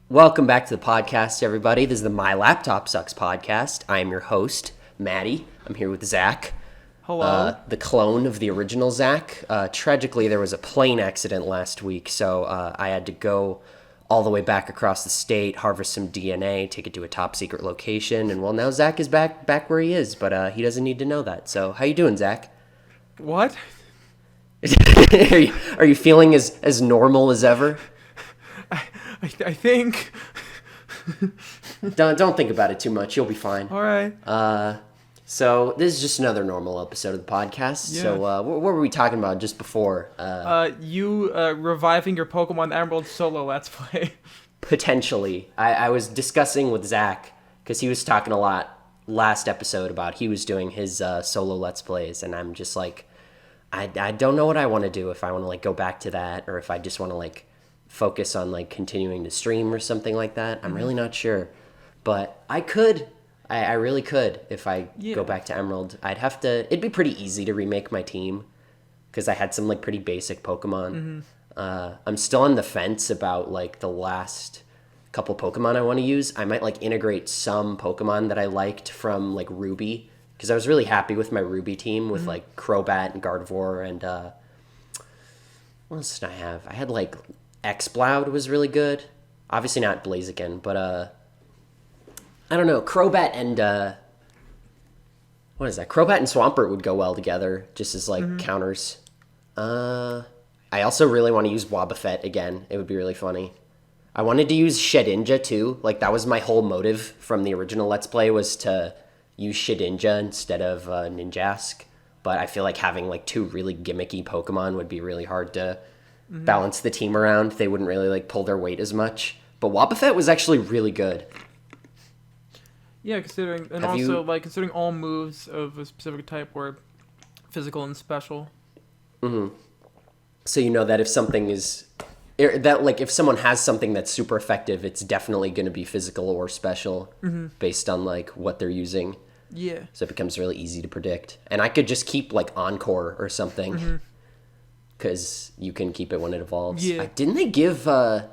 Welcome back to the podcast, everybody. This is the My Laptop Sucks podcast. I am your host, Maddie. I'm here with Zach. Hello. The clone of the original Zach. Tragically, there was a plane accident last week, so I had to go all the way back across the state, harvest some DNA, take it to a top secret location, and well, now Zach is back where he is, but he doesn't need to know that. So, how you doing, Zach? What? Are you feeling as normal as ever? I think. Don't think about it too much. You'll be fine. All right. So this is just another normal episode of the podcast. Yeah. So what were we talking about just before? You reviving your Pokemon Emerald solo Let's Play. Potentially, I was discussing with Zach because he was talking a lot last episode about he was doing his solo Let's Plays, and I'm just like, I don't know what I want to do, if I want to like go back to that or if I just want to like focus on like continuing to stream or something like that. I'm really not sure, but I could. I really could if I go back to Emerald. It'd be pretty easy to remake my team because I had some like pretty basic Pokemon. I'm still on the fence about like the last couple Pokemon I want to use. I might like integrate some Pokemon that I liked from like Ruby because I was really happy with my Ruby team with like Crobat and Gardevoir and what else did I have? I had like X-Bloud was really good. Obviously not Blaziken, but I don't know. Crobat and what is that? Crobat and Swampert would go well together, just as like counters. I also really want to use Wobbuffet again. It would be really funny. I wanted to use Shedinja too. Like that was my whole motive from the original Let's Play, was to use Shedinja instead of Ninjask. But I feel like having like two really gimmicky Pokemon would be really hard to balance the team around. They wouldn't really like pull their weight as much. But Wobbuffet was actually really good. Yeah, considering all moves of a specific type were physical and special. So you know that if something is if someone has something that's super effective, it's definitely going to be physical or special based on like what they're using. Yeah. So it becomes really easy to predict. And I could just keep like Encore or something because you can keep it when it evolves. Yeah. Didn't they give Wobbuffet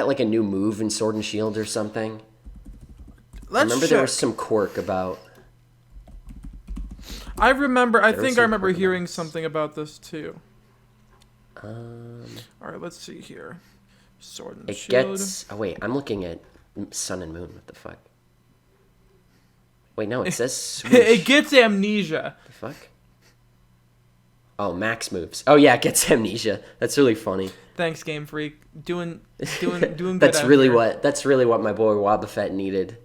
like a new move in Sword and Shield or something? I remember there was some quirk about. I remember hearing something about this too. All right, let's see here. Sword and Shield. Oh wait, I'm looking at Sun and Moon. What the fuck? Wait, no, it says swoosh. It gets amnesia. The fuck? Oh, max moves. Oh yeah, it gets amnesia. That's really funny. Thanks, Game Freak. Doing good. That's really what my boy Wobbuffet needed.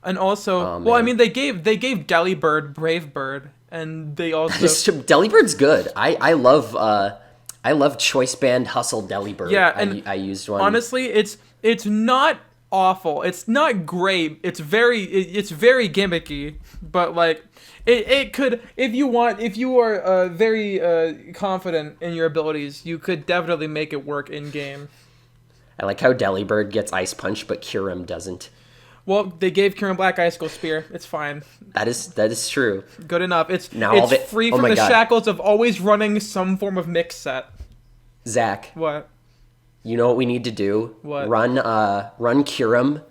And also, I mean, they gave Delibird Brave Bird, and they also Delibird's good. I love Choice Band Hustle Delibird. Yeah, and I used one. Honestly, it's not awful. It's not great. It's very gimmicky, but like it could, if you are very confident in your abilities, you could definitely make it work in game. I like how Delibird gets Ice Punch, but Kyurem doesn't. Well, they gave Kieran Black Icicle Spear. It's fine. That is true. Good enough. It's free oh from the God. shackles of always running some form of mix set. Zach. What? You know what we need to do? What? Run Kyurem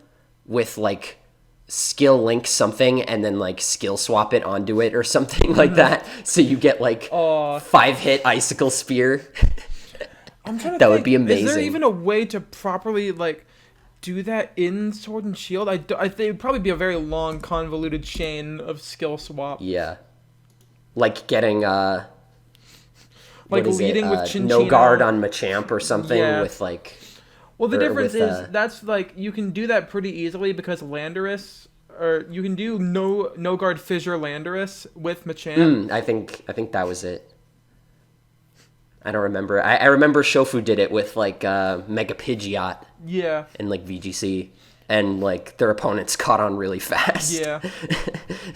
with like skill link something and then like skill swap it onto it or something like that. So you get like 5-hit Icicle Spear. I'm trying to that think, would be amazing. Is there even a way to properly like do that in Sword and Shield? I think it would probably be a very long, convoluted chain of skill swap. Yeah. Like getting, like leading with Chinchino. No guard on Machamp or something with like... Well, the difference is that's like, you can do that pretty easily because Landorus, or you can do no guard Fissure Landorus with Machamp. I think that was it. I don't remember. I remember Shofu did it with like Mega Pidgeot. Yeah. In like VGC, and like their opponents caught on really fast. Yeah.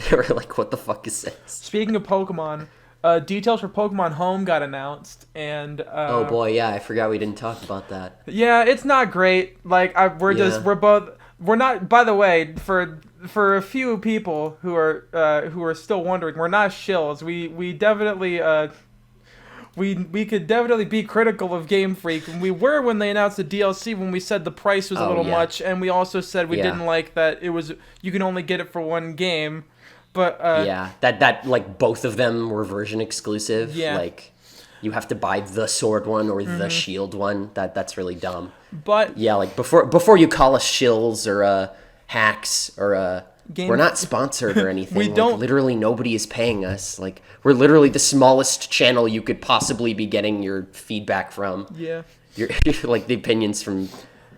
They were like, "What the fuck is this?" Speaking of Pokemon, details for Pokemon Home got announced, and oh boy, yeah, I forgot we didn't talk about that. Yeah, it's not great. Like we're not. By the way, for a few people who are still wondering, we're not shills. We definitely we could definitely be critical of Game Freak. And we were when they announced the DLC, when we said the price was a little much, and we also said we didn't like that you can only get it for one game. But that like both of them were version exclusive. Yeah. Like you have to buy the sword one or the shield one. That's really dumb. But yeah, like before you call us shills or hacks or we're not sponsored or anything. We don't. Literally nobody is paying us. Like we're literally the smallest channel you could possibly be getting your feedback from. Yeah. Your like the opinions from.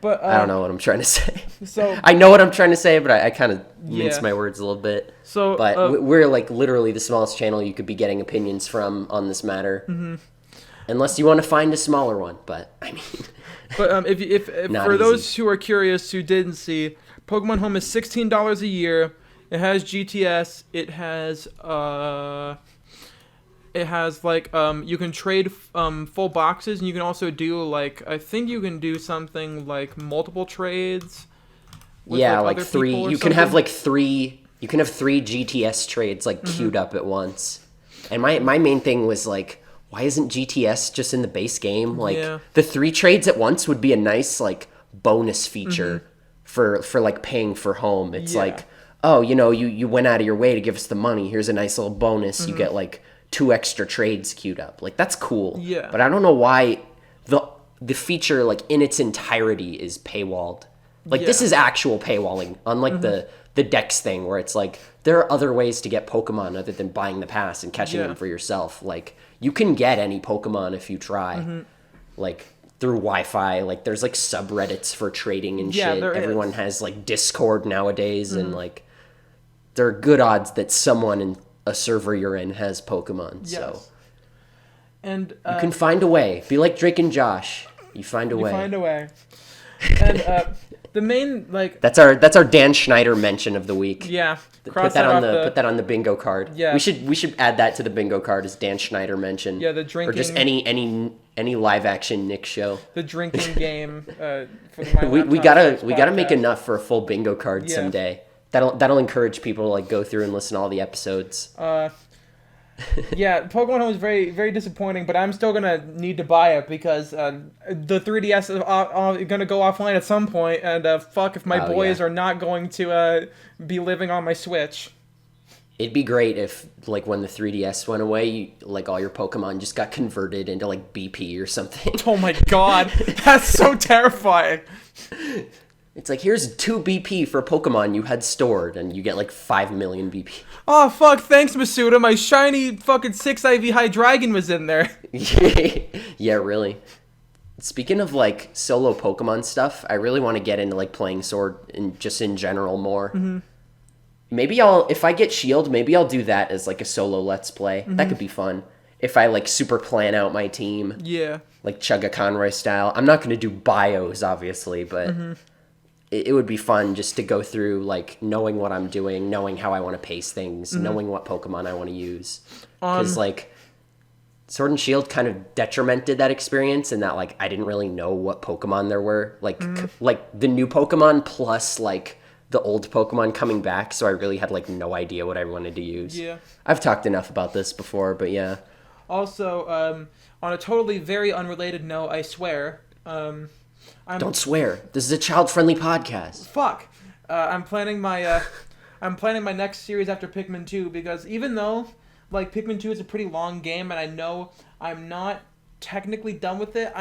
But I don't know what I'm trying to say. So I know what I'm trying to say, but I kind of mince my words a little bit. So, but we're like literally the smallest channel you could be getting opinions from on this matter, unless you want to find a smaller one. But I mean, but if for those who are curious who didn't see, Pokemon Home is $16 a year. It has GTS. It has like you can trade full boxes, and you can also do like I think you can do something like multiple trades. With, like three. You can have like three. You can have three GTS trades like queued up at once. And my main thing was like, why isn't GTS just in the base game? Like the 3 trades at once would be a nice like bonus feature for like paying for home. It's like, oh, you went out of your way to give us the money. Here's a nice little bonus. You get like 2 extra trades queued up. Like that's cool. Yeah. But I don't know why the feature like in its entirety is paywalled. Like this is actual paywalling, unlike the Dex thing where it's like there are other ways to get Pokemon other than buying the pass and catching them for yourself. Like you can get any Pokemon if you try. Like through Wi-Fi, like there's like subreddits for trading and shit. Everyone has like Discord nowadays and like there are good odds that someone in a server you're in has Pokemon. So and you can find a way. Be like Drake and Josh. You find a way. You find a way. And the main like that's our Dan Schneider mention of the week. Yeah. Put that on the bingo card. Yeah. We should add that to the bingo card as Dan Schneider mention. Yeah, the drinking or just any live action Nick show. The drinking game for my we gotta make enough for a full bingo card someday. That'll encourage people to like go through and listen to all the episodes. Yeah, Pokemon Home is very, very disappointing, but I'm still gonna need to buy it because the 3DS is gonna go offline at some point, and fuck if my boys are not going to be living on my Switch. It'd be great if, like, when the 3DS went away, like, all your Pokemon just got converted into, like, BP or something. Oh my god, that's so terrifying. It's like, here's 2 BP for Pokemon you had stored, and you get, like, 5 million BP. Oh, fuck, thanks, Masuda. My shiny fucking 6 IV Hydreigon was in there. Yeah, really. Speaking of, like, solo Pokemon stuff, I really want to get into, like, playing Sword just in general more. Maybe if I get Shield, maybe I'll do that as, like, a solo Let's Play. That could be fun. If I, like, super plan out my team. Yeah. Like, Chugga Conroy style. I'm not going to do bios, obviously, but... It would be fun just to go through, like, knowing what I'm doing, knowing how I want to pace things, knowing what Pokemon I want to use. Because, like, Sword and Shield kind of detrimented that experience in that, like, I didn't really know what Pokemon there were. Like, like the new Pokemon plus, like, the old Pokemon coming back, so I really had, like, no idea what I wanted to use. Yeah. I've talked enough about this before, but yeah. Also, on a totally very unrelated note, I swear... Don't swear. This is a child-friendly podcast. Fuck. I'm planning my next series after Pikmin 2 because even though like Pikmin 2 is a pretty long game and I know I'm not technically done with it,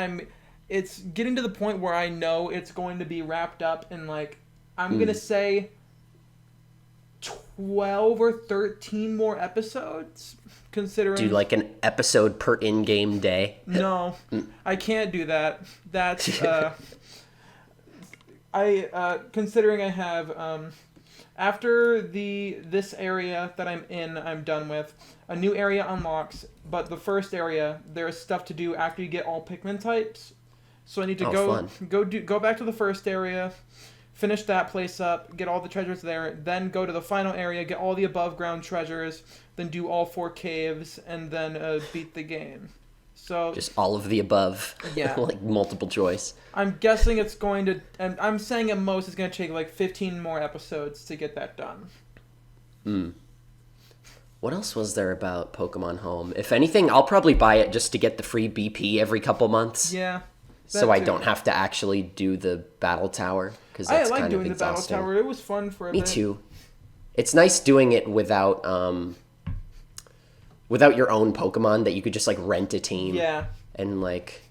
it's getting to the point where I know it's going to be wrapped up in like I'm going to say 12 or 13 more episodes. Considering do like an episode per in-game day? No, I can't do that. That's considering I have after this area that I'm in, I'm done with. A new area unlocks, but the first area there's stuff to do after you get all Pikmin types. So I need to go back to the first area, finish that place up, get all the treasures there, then go to the final area, get all the above ground treasures, then do all 4 caves, and then beat the game. So just all of the above. Yeah. Like multiple choice. I'm guessing it's going to, and I'm saying at most it's going to take like 15 more episodes to get that done. What else was there about Pokemon Home? If anything, I'll probably buy it just to get the free BP every couple months. Yeah. So I don't have to actually do the battle tower, because I that's like kind doing of the battle exhausting. tower. It was fun for a Me bit. too. It's nice doing it without your own Pokemon, that you could just like rent a team. Yeah. And like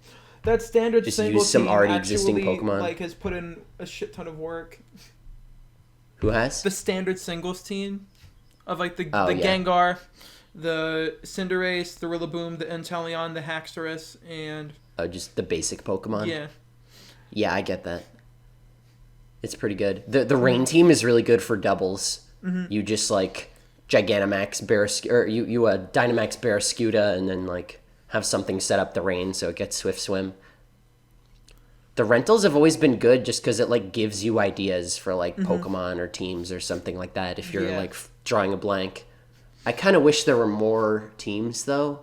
That standard just single use some team already actually, existing Pokemon. like, has put in a shit ton of work. Who has? The standard singles team of like the Oh, yeah. Gengar, the Cinderace, the Rillaboom, the Inteleon, the Haxorus, and Just the basic Pokemon. yeah. Yeah, I get that. It's pretty good. The rain team is really good for doubles. Mm-hmm. You just like Gigantamax or you Dynamax Barraskewda, and then like have something set up the rain so it gets Swift Swim. The rentals have always been good just because it like gives you ideas for like Pokemon or teams or something like that if you're like drawing a blank. I kind of wish there were more teams though.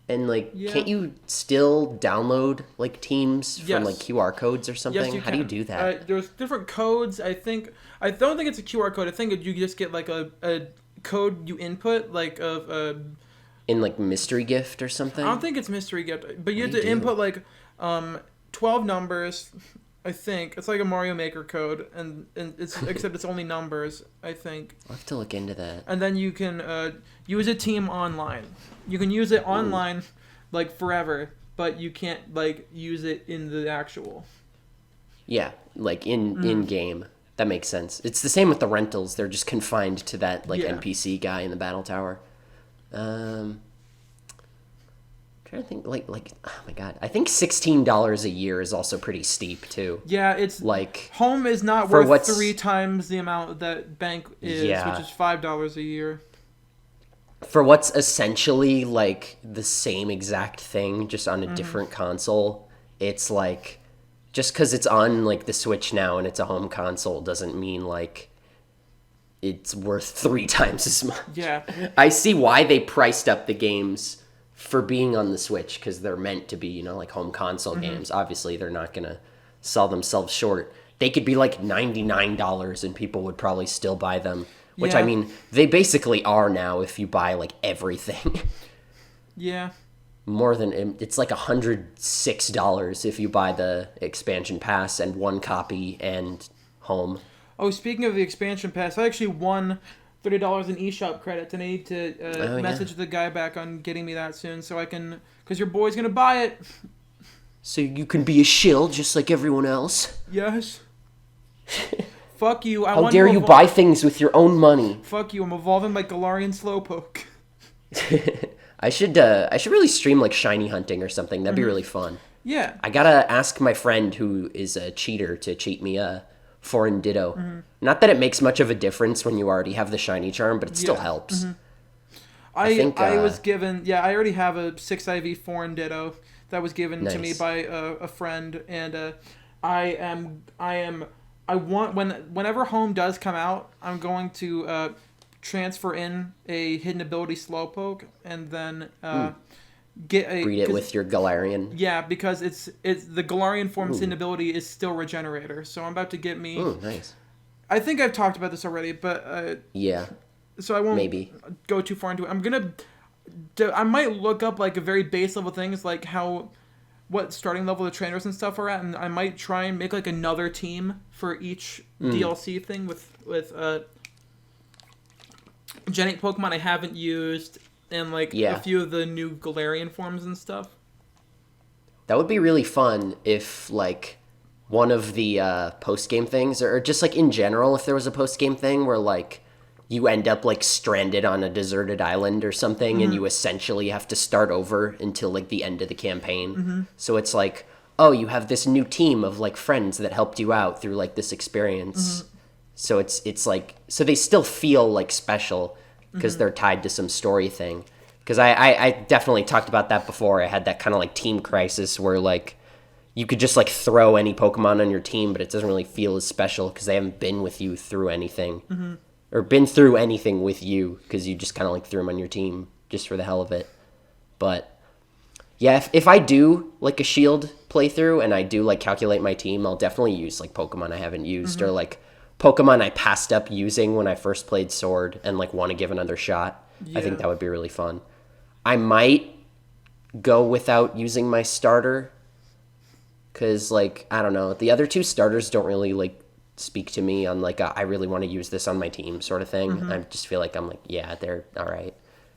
And like, can't you still download like teams from like QR codes or something? Yes, you How can. do you do that? There's different codes. I don't think it's a QR code. I think you just get like a code you input, like of In like Mystery Gift or something? I don't think it's mystery gift, but you have to input like 12 numbers. I think it's like a Mario Maker code, and it's except it's only numbers. I think. I'll have to look into that. And then you can use a team online. You can use it online, like forever, but you can't like use it in the actual. Yeah, like in game. That makes sense. It's the same with the rentals. They're just confined to that like NPC guy in the battle tower. Trying to think like oh my god, I think $16 a year is also pretty steep too. Yeah, it's like Home is not worth 3 times the amount that Bank is, which is $5 a year. For what's essentially like the same exact thing, just on a different console, it's like just because it's on like the Switch now and it's a home console doesn't mean like it's worth 3 times as much. Yeah, I see why they priced up the games for being on the Switch, because they're meant to be, you know, like home console games. Obviously, they're not gonna sell themselves short. They could be like $99 and people would probably still buy them. Which, I mean, they basically are now if you buy, like, everything. Yeah. More than... It's like $106 if you buy the expansion pass and 1 copy and Home. Oh, speaking of the expansion pass, I actually won $30 in eShop credits, and I need to message the guy back on getting me that soon so I can... Because your boy's going to buy it. So you can be a shill just like everyone else? Yes. Fuck you. How dare you buy things with your own money? Fuck you. I'm evolving my Galarian Slowpoke. I should really stream like shiny hunting or something. That'd be really fun. Yeah. I gotta ask my friend who is a cheater to cheat me a foreign Ditto. Not that it makes much of a difference when you already have the shiny charm, but it still helps. I think I was given... Yeah, I already have a 6IV foreign Ditto that was given to me by a friend, and whenever Home does come out, I'm going to transfer in a hidden ability Slowpoke, and then breed it with your Galarian. Yeah, because it's the Galarian form's hidden ability is still Regenerator, so I'm about to get me. Oh, nice. I think I've talked about this already, but yeah. So I won't go too far into it. I might look up like a very base level things like what starting level the trainers and stuff are at, and I might try and make like another team for each DLC thing with Gen 8 Pokemon I haven't used, and like a few of the new Galarian forms and stuff. That would be really fun if like one of the post-game things, or just like in general if there was a post-game thing where like you end up like stranded on a deserted island or something, and you essentially have to start over until like the end of the campaign. So it's like, oh, you have this new team of like friends that helped you out through like this experience. So it's like, so they still feel like special because they're tied to some story thing. Because I definitely talked about that before. I had that kind of like team crisis where like you could just like throw any Pokemon on your team, but it doesn't really feel as special because they haven't been with you through anything. Or been through anything with you, because you just kind of like threw them on your team just for the hell of it. But yeah, if I do like a Shield playthrough and I do like calculate my team, I'll definitely use like Pokemon I haven't used or like Pokemon I passed up using when I first played Sword and like want to give another shot. I think Yeah. that would be really fun. I might go without using my starter because, like, I don't know. The other two starters don't really, like, speak to me on, like, I really want to use this on my team sort of thing. I just feel like I'm like, yeah, they're all right.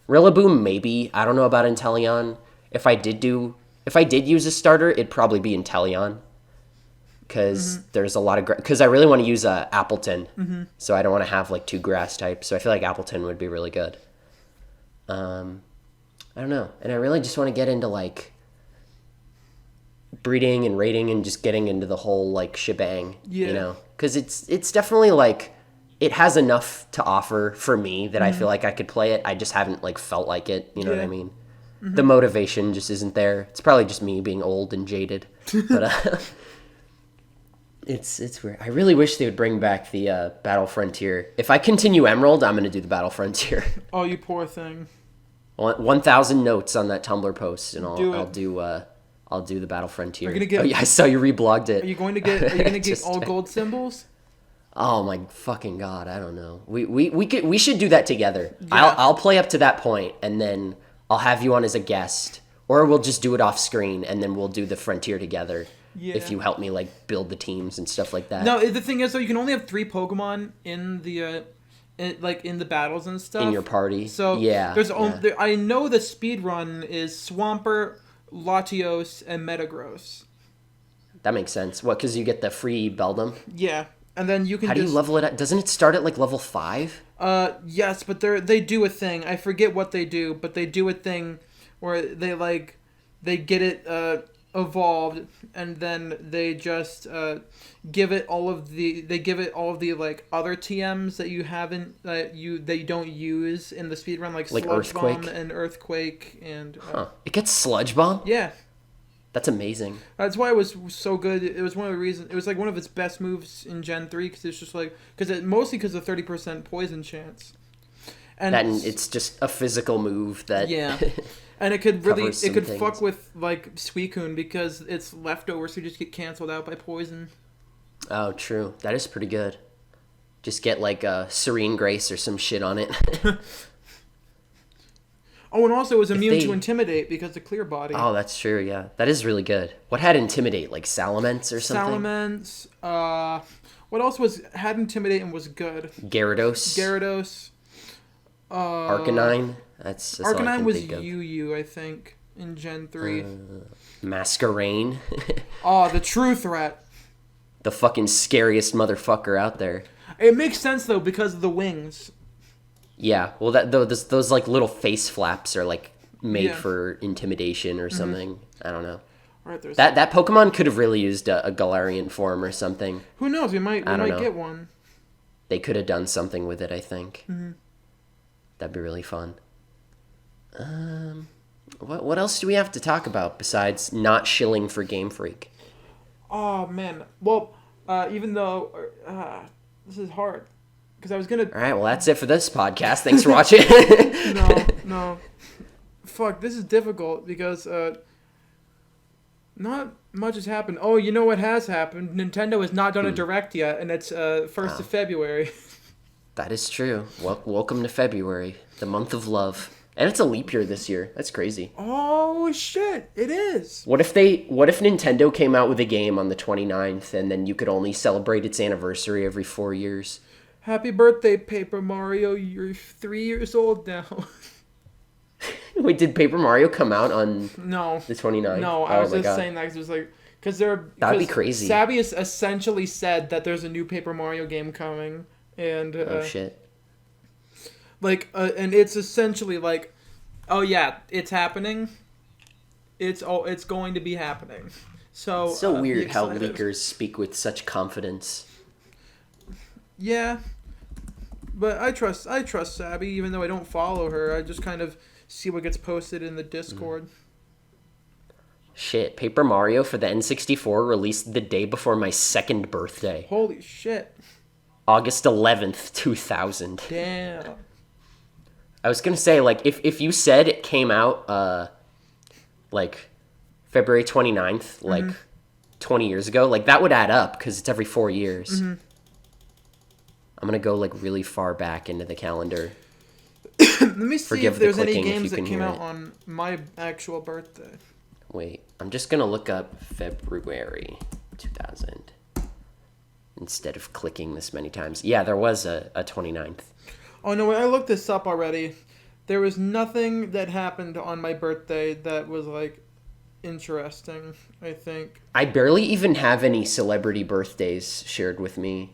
Rillaboom, maybe. I don't know about Inteleon. If I did use a starter, it'd probably be Inteleon. Because there's a lot of... Because I really want to use Appleton. So I don't want to have, like, 2 grass types. So I feel like Appleton would be really good. I don't know. And I really just want to get into, like, breeding and rating and just getting into the whole, like, shebang. Yeah. You know? Because it's definitely, like... It has enough to offer for me that I feel like I could play it. I just haven't, like, felt like it. You know what I mean? The motivation just isn't there. It's probably just me being old and jaded. But, It's weird. I really wish they would bring back the Battle Frontier. If I continue Emerald, I'm gonna do the Battle Frontier. Oh, you poor thing. 1,000 notes on that Tumblr post, and Do it. I'll do the Battle Frontier. Are you gonna get- Oh yeah, I saw you reblogged it. Are you going to get? Are you going to get Just- all gold symbols? Oh my fucking god! I don't know. We should do that together. Yeah. I'll play up to that point, and then I'll have you on as a guest, or we'll just do it off screen, and then we'll do the Frontier together. Yeah. If you help me like build the teams and stuff like that. No, the thing is though, you can only have 3 Pokemon in the in the battles and stuff in your party. So yeah, there's yeah. I know the speed run is Swampert, Latios, and Metagross. That makes sense. What? Because you get the free Beldum. Yeah, and then you can. How do you level it up? Doesn't it start at like level 5? Yes, but they do a thing. I forget what they do, but they do a thing where they get it evolved, and then they just give it all of the like other TMs that you haven't that you don't use in the speedrun, like Sludge Earthquake? Bomb and Earthquake and It gets Sludge Bomb? yeah. That's amazing. That's why it was so good. It was one of the reasons. It was like one of its best moves in Gen 3 because it's just like mostly because of 30% poison chance. And It's just a physical move that yeah. And it could really covers it could some fuck things. with like Suicune because it's leftovers who just get canceled out by poison. Oh, true. That is pretty good. Just get like a Serene Grace or some shit on it. Oh, and also it was immune they- to Intimidate because of Clear Body. Oh, that's true. Yeah, that is really good. What had Intimidate? Like Salamence or something? Salamence. What else had Intimidate and was good? Gyarados. Gyarados. Arcanine. That's all I Arcanine can was think of. UU, I think, in Gen 3. Masquerain. Oh, the true threat. The fucking scariest motherfucker out there. It makes sense though because of the wings. Yeah, well, those like little face flaps are like made Yeah. for intimidation or something. I don't know. All right, there's That Pokemon could have really used a Galarian form or something. who knows? We might don't know. get one. They could have done something with it. I think Mm-hmm. that'd be really fun. What else do we have to talk about besides not shilling for Game Freak? Oh man. Well, even though this is hard because I was gonna. All right, well that's it for this podcast. Thanks for watching. No. Fuck, this is difficult because not much has happened. Oh, you know what has happened? Nintendo has not done a direct yet, and it's 1st of February. That is true. Welcome to February, the month of love. And it's a leap year this year. That's crazy. Oh shit, it is. What if Nintendo came out with a game on the 29th and then you could only celebrate its anniversary every 4 years? Happy birthday, Paper Mario. You're 3 years old now. Wait, did Paper Mario come out on No. the 29th? No, I Oh was my just God. saying that because it was like, because they're. That'd be crazy. Sabby has essentially said that there's a new Paper Mario game coming, and Oh shit. and it's essentially like, oh yeah, it's happening. It's going to be happening. So It's so be weird how excited. leakers speak with such confidence. Yeah, but I trust Sabby even though I don't follow her. I just kind of see what gets posted in the Discord. Shit, Paper Mario for the N64 released the day before my 2nd birthday. Holy shit! August 11th, 2000. Damn. I was gonna say, like, if you said it came out, like, February 29th, like, 20 years ago, like, that would add up, because it's every 4 years. I'm gonna go, like, really far back into the calendar. Let me see Forgive if the there's any clicking if games you that can came hear out it. on my actual birthday. Wait, I'm just gonna look up February 2000 instead of clicking this many times. Yeah, there was a 29th. Oh no, I looked this up already. There was nothing that happened on my birthday that was like interesting, I think. I barely even have any celebrity birthdays shared with me.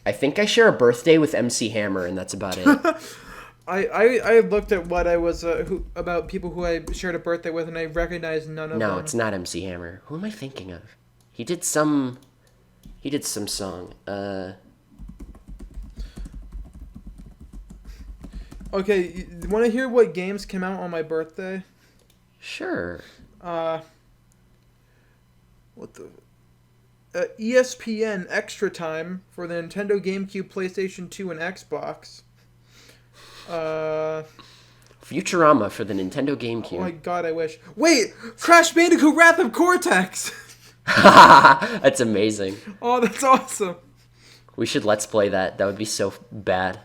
I think I share a birthday with MC Hammer, and that's about it. I looked at what I was about people who I shared a birthday with, and I recognized none of No, them. it's not MC Hammer. Who am I thinking of? He did some song. Okay, you want to hear what games came out on my birthday? Sure. What the? ESPN Extra Time for the Nintendo GameCube, PlayStation 2, and Xbox. Futurama for the Nintendo Oh GameCube. my god, I wish. Wait! Crash Bandicoot Wrath of Cortex! That's amazing. Oh, that's awesome. We should let's play that. That would be so bad.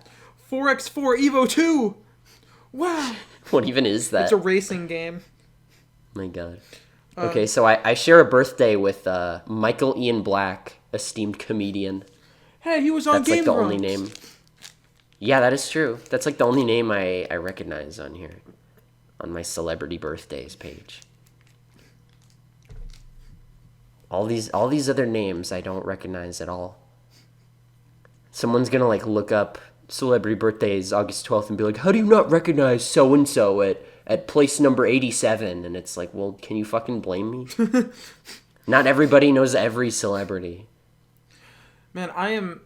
4x4 Evo 2! Wow! What even is that? It's a racing game. My god. Okay, so I share a birthday with Michael Ian Black, esteemed comedian. Hey, he was on That's Game like the Grumps. only name. Yeah, that is true. That's like the only name I recognize on here. On my celebrity birthdays page. All these other names I don't recognize at all. Someone's gonna like look up celebrity birthdays August 12th and be like, how do you not recognize so-and-so at place number 87? And it's like, well, can you fucking blame me? Not everybody knows every celebrity. Man, I am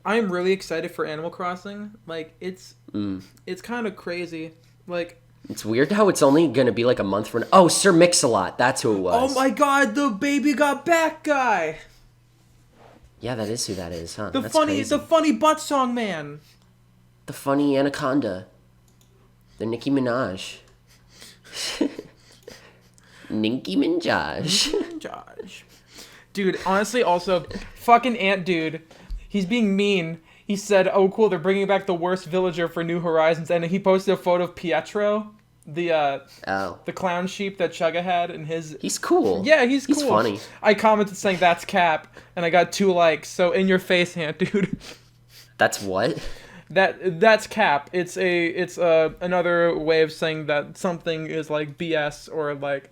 really excited for Animal Crossing. Like, it's kind of crazy. Like, It's weird how it's only gonna be like a month from now. Oh, Sir Mix-a-Lot, that's who it was. oh my god, the baby got back guy. Yeah, that is who that is, huh? The That's funny crazy. the funny butt song man. The funny anaconda. The Nicki Minaj. Nicki Minaj. Josh. Dude, honestly, also, fucking ant dude. He's being mean. He said, oh, cool, they're bringing back the worst villager for New Horizons. And he posted a photo of Pietro, the clown sheep that Chugga had in his... He's cool. Yeah, he's cool. He's funny. I commented saying, that's cap. And I got 2 likes. So, in your face, ant dude. That's what? That's cap. It's another way of saying that something is, like, BS or, like,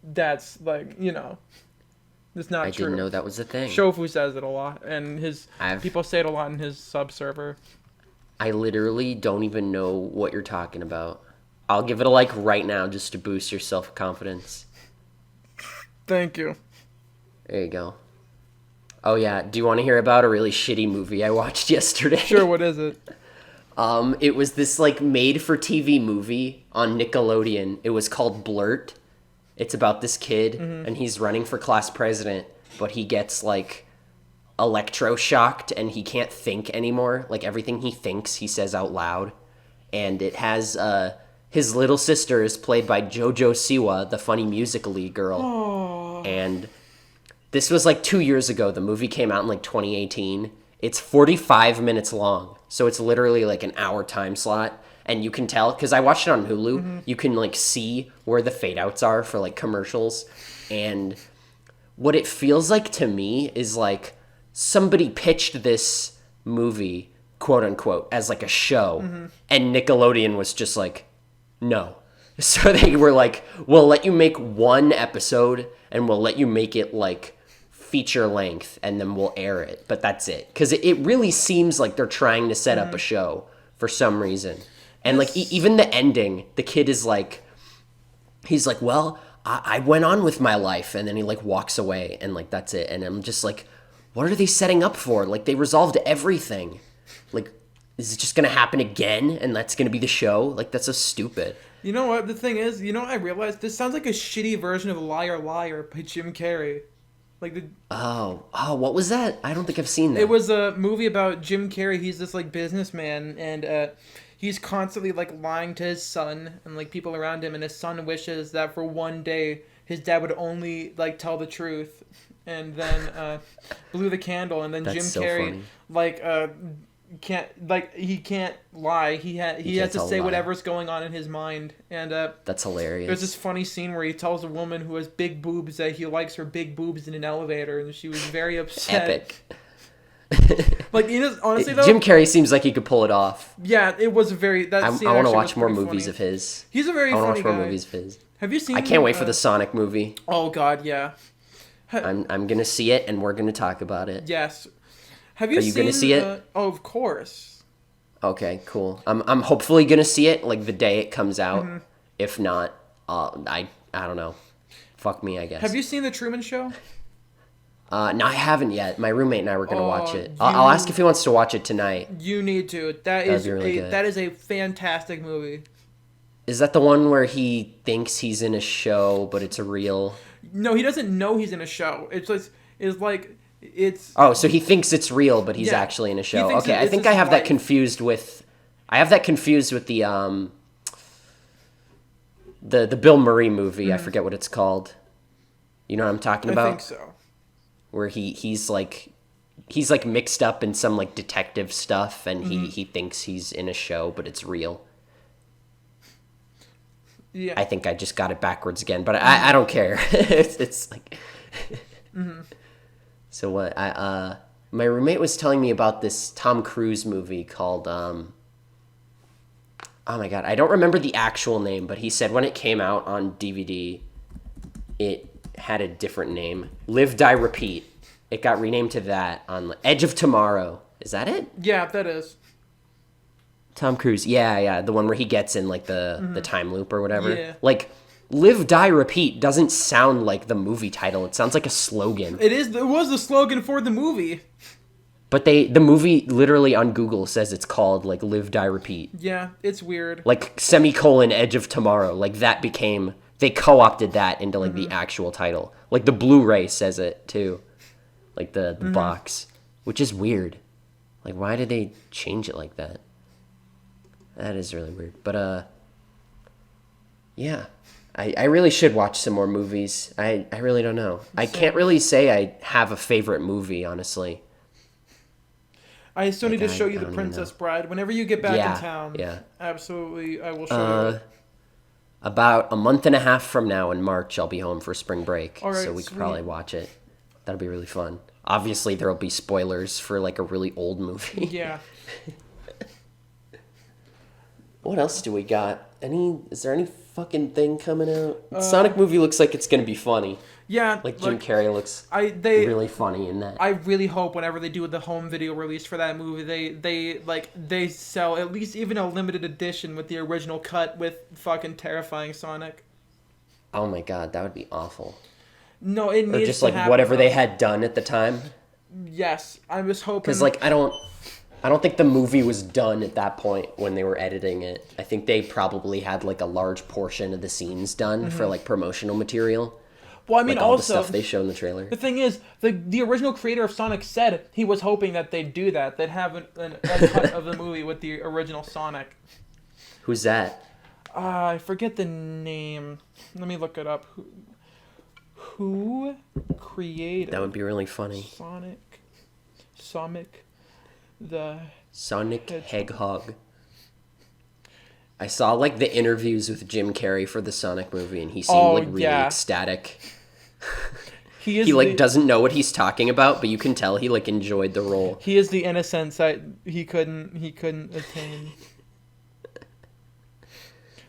that's, like, you know... It's not I true. didn't know that was a thing. Shofu says it a lot, and people say it a lot in his sub server. I literally don't even know what you're talking about. I'll give it a like right now just to boost your self-confidence. Thank you. There you go. Oh yeah, do you want to hear about a really shitty movie I watched yesterday? Sure, what is it? It was this like made-for-TV movie on Nickelodeon. It was called Blurt. It's about this kid, and he's running for class president, but he gets, like, electroshocked, and he can't think anymore. Like, everything he thinks, he says out loud. And it has, his little sister is played by JoJo Siwa, the funny Musical.ly girl. Oh. And this was, like, 2 years ago. The movie came out in, like, 2018. It's 45 minutes long, so it's literally, like, an hour time slot. And you can tell, because I watched it on Hulu, you can, like, see where the fade-outs are for, like, commercials. And what it feels like to me is, like, somebody pitched this movie, quote-unquote, as, like, a show. And Nickelodeon was just like, no. So they were like, we'll let you make one episode, and we'll let you make it, like, feature length, and then we'll air it. But that's it. Because it really seems like they're trying to set up a show for some reason. And, like, even the ending, the kid is like, he's like, well, I went on with my life. And then he, like, walks away, and, like, that's it. And I'm just like, what are they setting up for? Like, they resolved everything. Like, is it just going to happen again? And that's going to be the show? Like, that's so stupid. You know what? The thing is, you know what I realized? This sounds like a shitty version of Liar Liar by Jim Carrey. Like Oh, what was that? I don't think I've seen that. It was a movie about Jim Carrey. He's this, like, businessman, and, he's constantly, like, lying to his son and, like, people around him, and his son wishes that for one day his dad would only, like, tell the truth, and then blew the candle, and then That's Jim so Carrey funny. like he can't lie. He has can't to tell a say lie. whatever's going on in his mind. And That's hilarious. there's this funny scene where he tells a woman who has big boobs that he likes her big boobs in an elevator, and she was very upset. Epic. Like, honestly though, Jim Carrey seems like he could pull it off. yeah, it was a very. That I scene want to actually watch was more pretty movies funny. of his. He's a very I want funny to watch more guy. movies of his. Have you seen? I can't wait for the Sonic movie. Oh God, yeah. I'm gonna see it, and we're gonna talk about it. Yes. Have you? Are you gonna see it? Oh, of course. Okay, cool. I'm hopefully gonna see it like the day it comes out. Mm-hmm. If not, I don't know. Fuck me, I guess. Have you seen The Truman Show? No, I haven't yet. My roommate and I were gonna watch it. you- I'll ask if he wants to watch it tonight. You need to. That'd be really good. That is a fantastic movie. Is that the one where he thinks he's in a show, but it's a real? No, he doesn't know he's in a show. It's Oh, so he thinks it's real, but he's Yeah. actually in a He show. thinks Okay, I it's think his I have that life. confused with. I have that confused with the the Bill Murray movie. I forget what it's called. You know what I'm talking I about? think so. Where he's like mixed up in some like detective stuff, and he thinks he's in a show, but it's real. Yeah. I think I just got it backwards again, but I don't care. it's like. So what? My roommate was telling me about this Tom Cruise movie called oh my god, I don't remember the actual name, but he said when it came out on DVD, it had a different name. Live, Die, Repeat. It got renamed to that on Edge of Tomorrow. Is that it? Yeah, that is. Tom Cruise. Yeah, the one where he gets in like the time loop or whatever. Yeah. Like Live, Die, Repeat doesn't sound like the movie title. It sounds like a slogan. It was the slogan for the movie. But the movie literally on Google says it's called like Live, Die, Repeat. Yeah, it's weird. Like semicolon Edge of Tomorrow. Like that became, they co-opted that into like the actual title. Like the Blu-ray says it too. Like the box, which is weird. Like why did they change it like that? That is really weird. But yeah. I really should watch some more movies. I really don't know. I can't really say I have a favorite movie, honestly. I still need to show I you The don't even Princess know. Bride. Whenever you get back Yeah, in town, yeah. absolutely, I will show you. About a month and a half from now in March, I'll be home for spring break. All right, so we could sweet. probably watch it. That'll be really fun. Obviously, there will be spoilers for like a really old movie. Yeah. What else do we got? Is there any fucking thing coming out? The Sonic movie looks like it's gonna be funny. Yeah. Like Jim Carrey looks They really funny in that. I really hope whenever they do the home video release for that movie, they sell at least even a limited edition with the original cut with fucking terrifying Sonic. Oh my god, that would be awful. No, it needs Or just to like happen, whatever they though. had done at the time. Yes, I was hoping. Because like I don't think the movie was done at that point when they were editing it. I think they probably had like a large portion of the scenes done for like promotional material. Well, I mean, Like all also the stuff they show in the trailer. the thing is, the original creator of Sonic said he was hoping that they'd do that. They'd have a cut of the movie with the original Sonic. Who's that? I forget the name. Let me look it up. Who created That would be really funny. Sonic the Sonic Hedgehog. Hedgehog. I saw like the interviews with Jim Carrey for the Sonic movie, and he seemed like really ecstatic. He is He like doesn't know what he's talking about, but you can tell he like enjoyed the role. He is the innocence that he couldn't attain.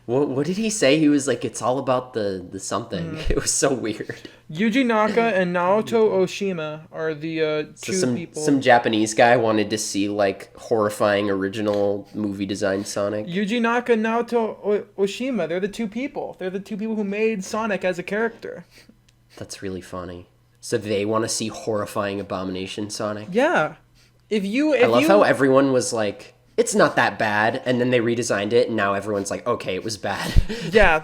What did he say? He was like, it's all about the something. It was so weird. Yuji Naka and Naoto Oshima are the So two people. some Japanese guy wanted to see like horrifying original movie design Sonic. Yuji Naka and Naoto Oshima, they're the two people. They're the two people who made Sonic as a character. That's really funny. So they want to see horrifying abomination Sonic. Yeah. If I love how everyone was like, it's not that bad, and then they redesigned it, and now everyone's like, okay, it was bad. Yeah.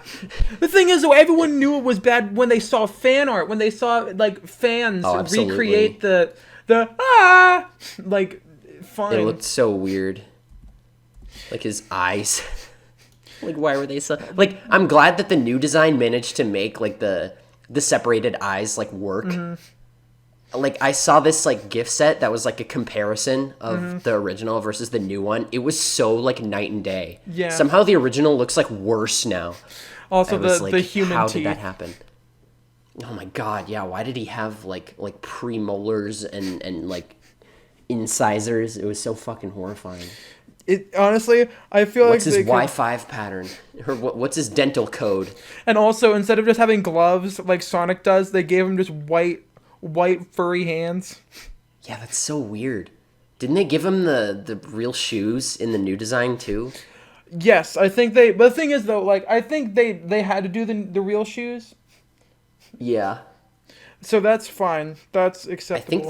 The thing is, though, everyone knew it was bad when they saw fan art, when they saw, like, fans absolutely. recreate the, like, fine. It looked so weird. Like his eyes. Like, why were they so... Like, I'm glad that the new design managed to make, like, the separated eyes, like, work. like I saw this like gift set that was like a comparison of the original versus the new one. It was so like night and day. Yeah. Somehow the original looks like worse now. Also, I was the like, human how teeth. did that happen? Oh my god, yeah. Why did he have like premolars and like incisors? It was so fucking horrifying. It honestly, I feel What's like his Y5 pattern? Or what's his dental code? and also instead of just having gloves like Sonic does, they gave him just white furry hands. Yeah, that's so weird. Didn't they give him the real shoes in the new design too? Yes, I think they. But the thing is though, like I think they had to do the real shoes, Yeah. so that's fine. That's acceptable.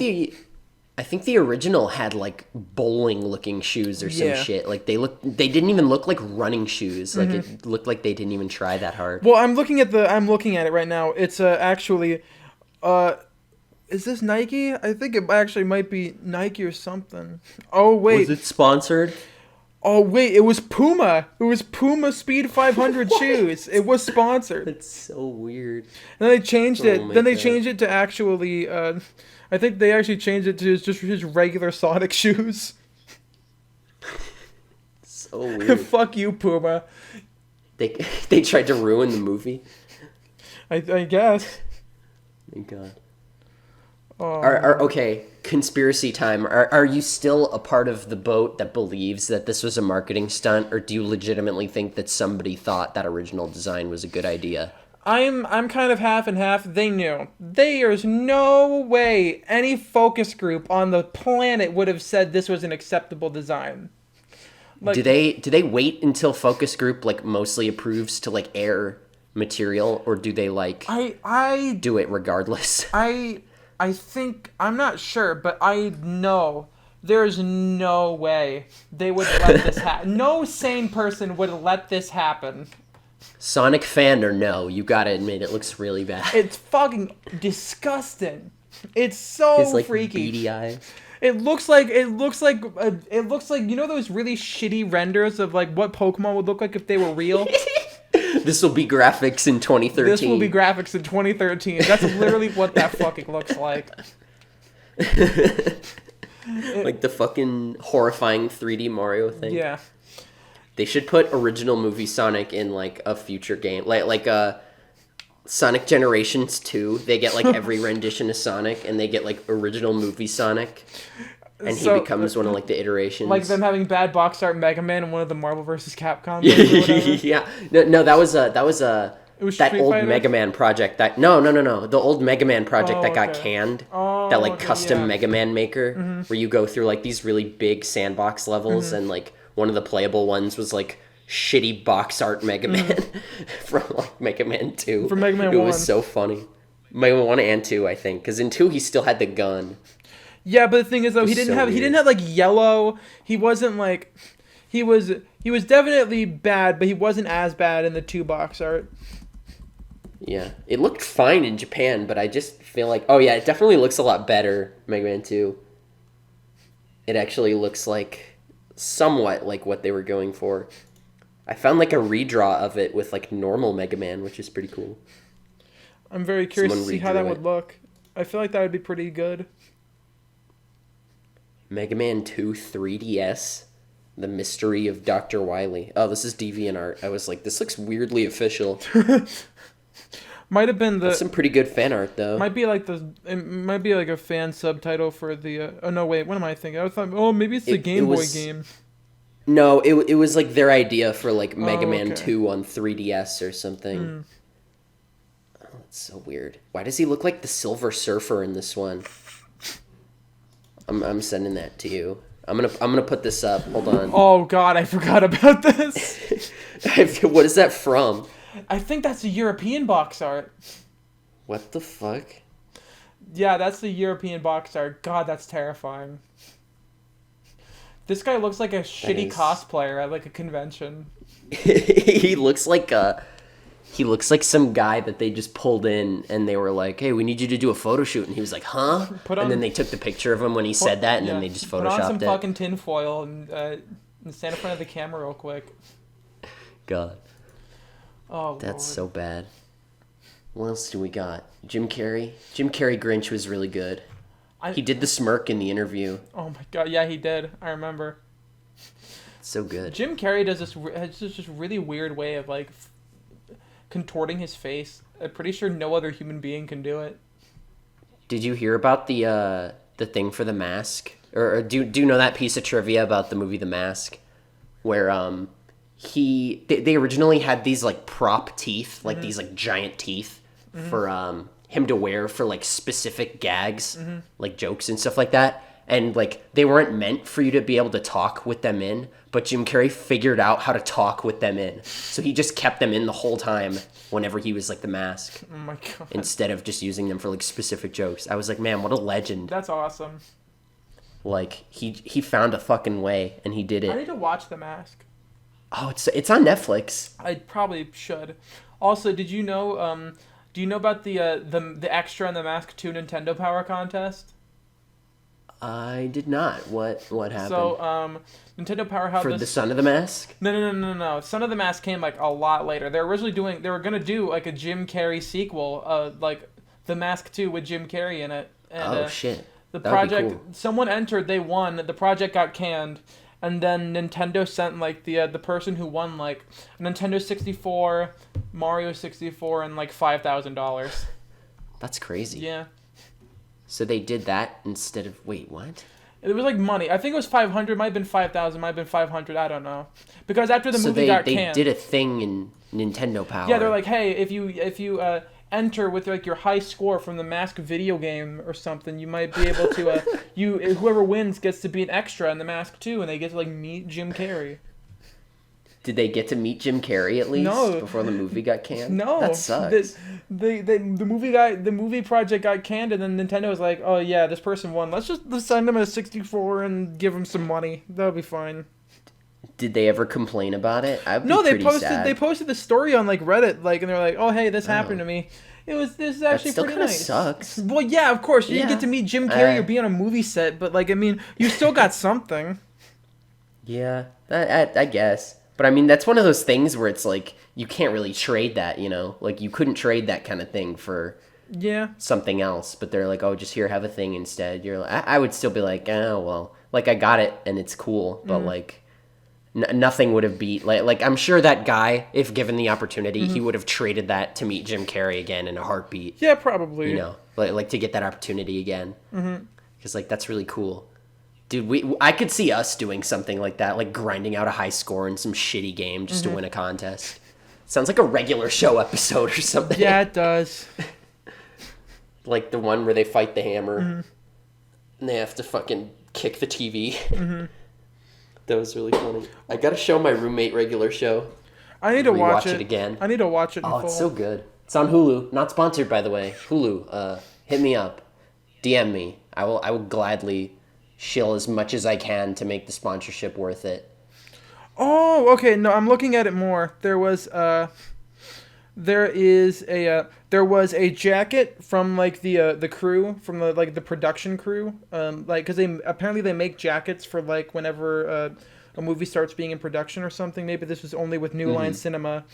I think the original had like bowling looking shoes or some Yeah. shit. Like they didn't even look like running shoes. Like it looked like they didn't even try that hard. Well, I'm looking at it right now. It's actually, is this Nike? I think it actually might be Nike or something. Oh wait. Was it sponsored? Oh wait, it was Puma. It was Puma Speed 500 shoes. It was sponsored. That's so weird. And then they changed it. Oh my Then they God. changed it to actually. I think they actually changed it to just his regular Sonic shoes. So weird. Fuck you, Puma. They tried to ruin the movie. I guess. Thank God. Oh. Okay, conspiracy time. Are you still a part of the boat that believes that this was a marketing stunt, or do you legitimately think that somebody thought that original design was a good idea? I'm kind of half and half. They knew. There's no way any focus group on the planet would have said this was an acceptable design. Like, Do they wait until focus group like mostly approves to like air material, or do they like I do it regardless? I think I'm not sure, but I know there's no way they would let this happen. No sane person would let this happen. Sonic fan or no, you gotta admit it looks really bad. It's fucking disgusting. It's so His like freaky. beady eyes. It looks like you know those really shitty renders of like what Pokemon would look like if they were real. This will be graphics in 2013. This will be graphics in 2013. That's literally what that fucking looks like. Like the fucking horrifying 3D Mario thing. Yeah. They should put original movie Sonic in like a future game, like Sonic Generations 2. They get like every rendition of Sonic, and they get like original movie Sonic, and he becomes one of like the iterations. Like them having bad box art Mega Man in one of the Marvel vs. Capcom games or whatever. Yeah, no, that was It was that Street old Fighter? Mega Man project. The old Mega Man project Oh, that got okay. canned. Oh, That like okay, custom yeah. Mega Man maker, where you go through like these really big sandbox levels, and like one of the playable ones was like shitty box art Mega Man from like Mega Man 2. From Mega Man it 1. was so funny. Mega Man 1 and 2, I think, because in 2 he still had the gun. Yeah, but the thing is though, he It's didn't so have like yellow. He wasn't like he was definitely bad, but he wasn't as bad in the 2 box art. Yeah, it looked fine in Japan, but I just feel like, oh yeah, it definitely looks a lot better, Mega Man 2. It actually looks like somewhat like what they were going for. I found like a redraw of it with like normal Mega Man, which is pretty cool. I'm very curious Someone to see how redrew that it. would look. I feel like that would be pretty good. Mega Man 2 3DS, The Mystery of Dr. Wily. Oh, this is DeviantArt. I was like, this looks weirdly official. Might have been That's some pretty good fan art, though. it might be like a fan subtitle for the oh no wait, what am I thinking? I thought maybe it's the Game Boy game. No, it was like their idea for like Mega Oh, Man okay. 2 on 3DS or something. Oh, that's so weird. Why does he look like the Silver Surfer in this one? I'm sending that to you. I'm gonna put this up. Hold on. Oh god, I forgot about this. What is that from? I think that's the European box art. What the fuck? Yeah, that's the European box art. God, that's terrifying. This guy looks like a shitty is- cosplayer at like a convention. He looks like some guy that they just pulled in and they were like, "Hey, we need you to do a photo shoot," and he was like, "Huh?" And then they took the picture of him when he said that, and then they just Put on some photoshopped it. fucking tinfoil and stand in front of the camera real quick. God, Oh, that's Lord. so bad. What else do we got? Jim Carrey. Jim Carrey Grinch was really good. He did the smirk in the interview. Oh my god, yeah, he did. I remember. It's so good. Jim Carrey has this just really weird way of like contorting his face. I'm pretty sure no other human being can do it. Did you hear about the thing for The Mask? Or do you know that piece of trivia about the movie The Mask? Where they originally had these like prop teeth, like these like giant teeth for him to wear for like specific gags, like jokes and stuff like that. And like they weren't meant for you to be able to talk with them in, but Jim Carrey figured out how to talk with them in. So he just kept them in the whole time whenever he was like The Mask. Oh my god. Instead of just using them for like specific jokes. I was like, man, what a legend. That's awesome. Like he found a fucking way and he did I it. need to watch The Mask. Oh, it's on Netflix. I probably should. Also, did you know do you know about the extra in The Mask 2 Nintendo Power Contest? I did not. What happened? So, Nintendo Power had For the Son of the Mask? No. Son of the Mask came like a lot later. They were gonna do like a Jim Carrey sequel, like The Mask 2 with Jim Carrey in it. And, Shit. The That would be project, cool. someone entered, they won. The project got canned, and then Nintendo sent like the person who won like a Nintendo 64, Mario 64, and like $5,000. That's crazy. Yeah. So they did that instead of wait, what? It was like money. I think it was 500. Might have been 5,000. Might have been 500. I don't know. Because after the movie got they canned, did a thing in Nintendo Power. yeah, they're like, hey, if you enter with like your high score from the Mask video game or something, you might be able to whoever wins gets to be an extra in the Mask 2, and they get to like meet Jim Carrey. Did they get to meet Jim Carrey at least No. before the movie got canned? No, That sucks. The movie project got canned, and then Nintendo was like, oh yeah, this person won. Let's send them a 64 and give them some money. That'll be fine. Did they ever complain about it? I'd be No, they pretty posted sad. they posted the story on like Reddit, like, and they're like, oh hey, this happened to me. This is actually still pretty kinda nice. sucks. Well, yeah, of course you didn't Yeah. get to meet Jim Carrey or be on a movie set, but like, I mean, you still got something. Yeah, I guess. But I mean, that's one of those things where it's like you can't really trade that, you know? Like you couldn't trade that kind of thing for Yeah. something else. But they're like, oh, just here, have a thing instead. You're like, I would still be like, oh well, like I got it and it's cool, but like nothing would have beat like I'm sure that guy, if given the opportunity, he would have traded that to meet Jim Carrey again in a heartbeat. Yeah, probably. You know, like to get that opportunity again. Because like that's really cool. Dude, I could see us doing something like that, like grinding out a high score in some shitty game just to win a contest. Sounds like a regular show episode or something. Yeah, it does. Like the one where they fight the hammer and they have to fucking kick the TV. That was really funny. I gotta show my roommate regular show. I need to watch Rewatch it again. I need to watch it in Oh, full. it's so good. It's on Hulu. Not sponsored, by the way. Hulu, hit me up. DM me. I will gladly shill as much as I can to make the sponsorship worth it. Oh, okay. No, I'm looking at it more. There was there was a jacket from like the crew, from the production crew, like because they make jackets for like whenever a movie starts being in production or something. Maybe this was only with New Line Cinema.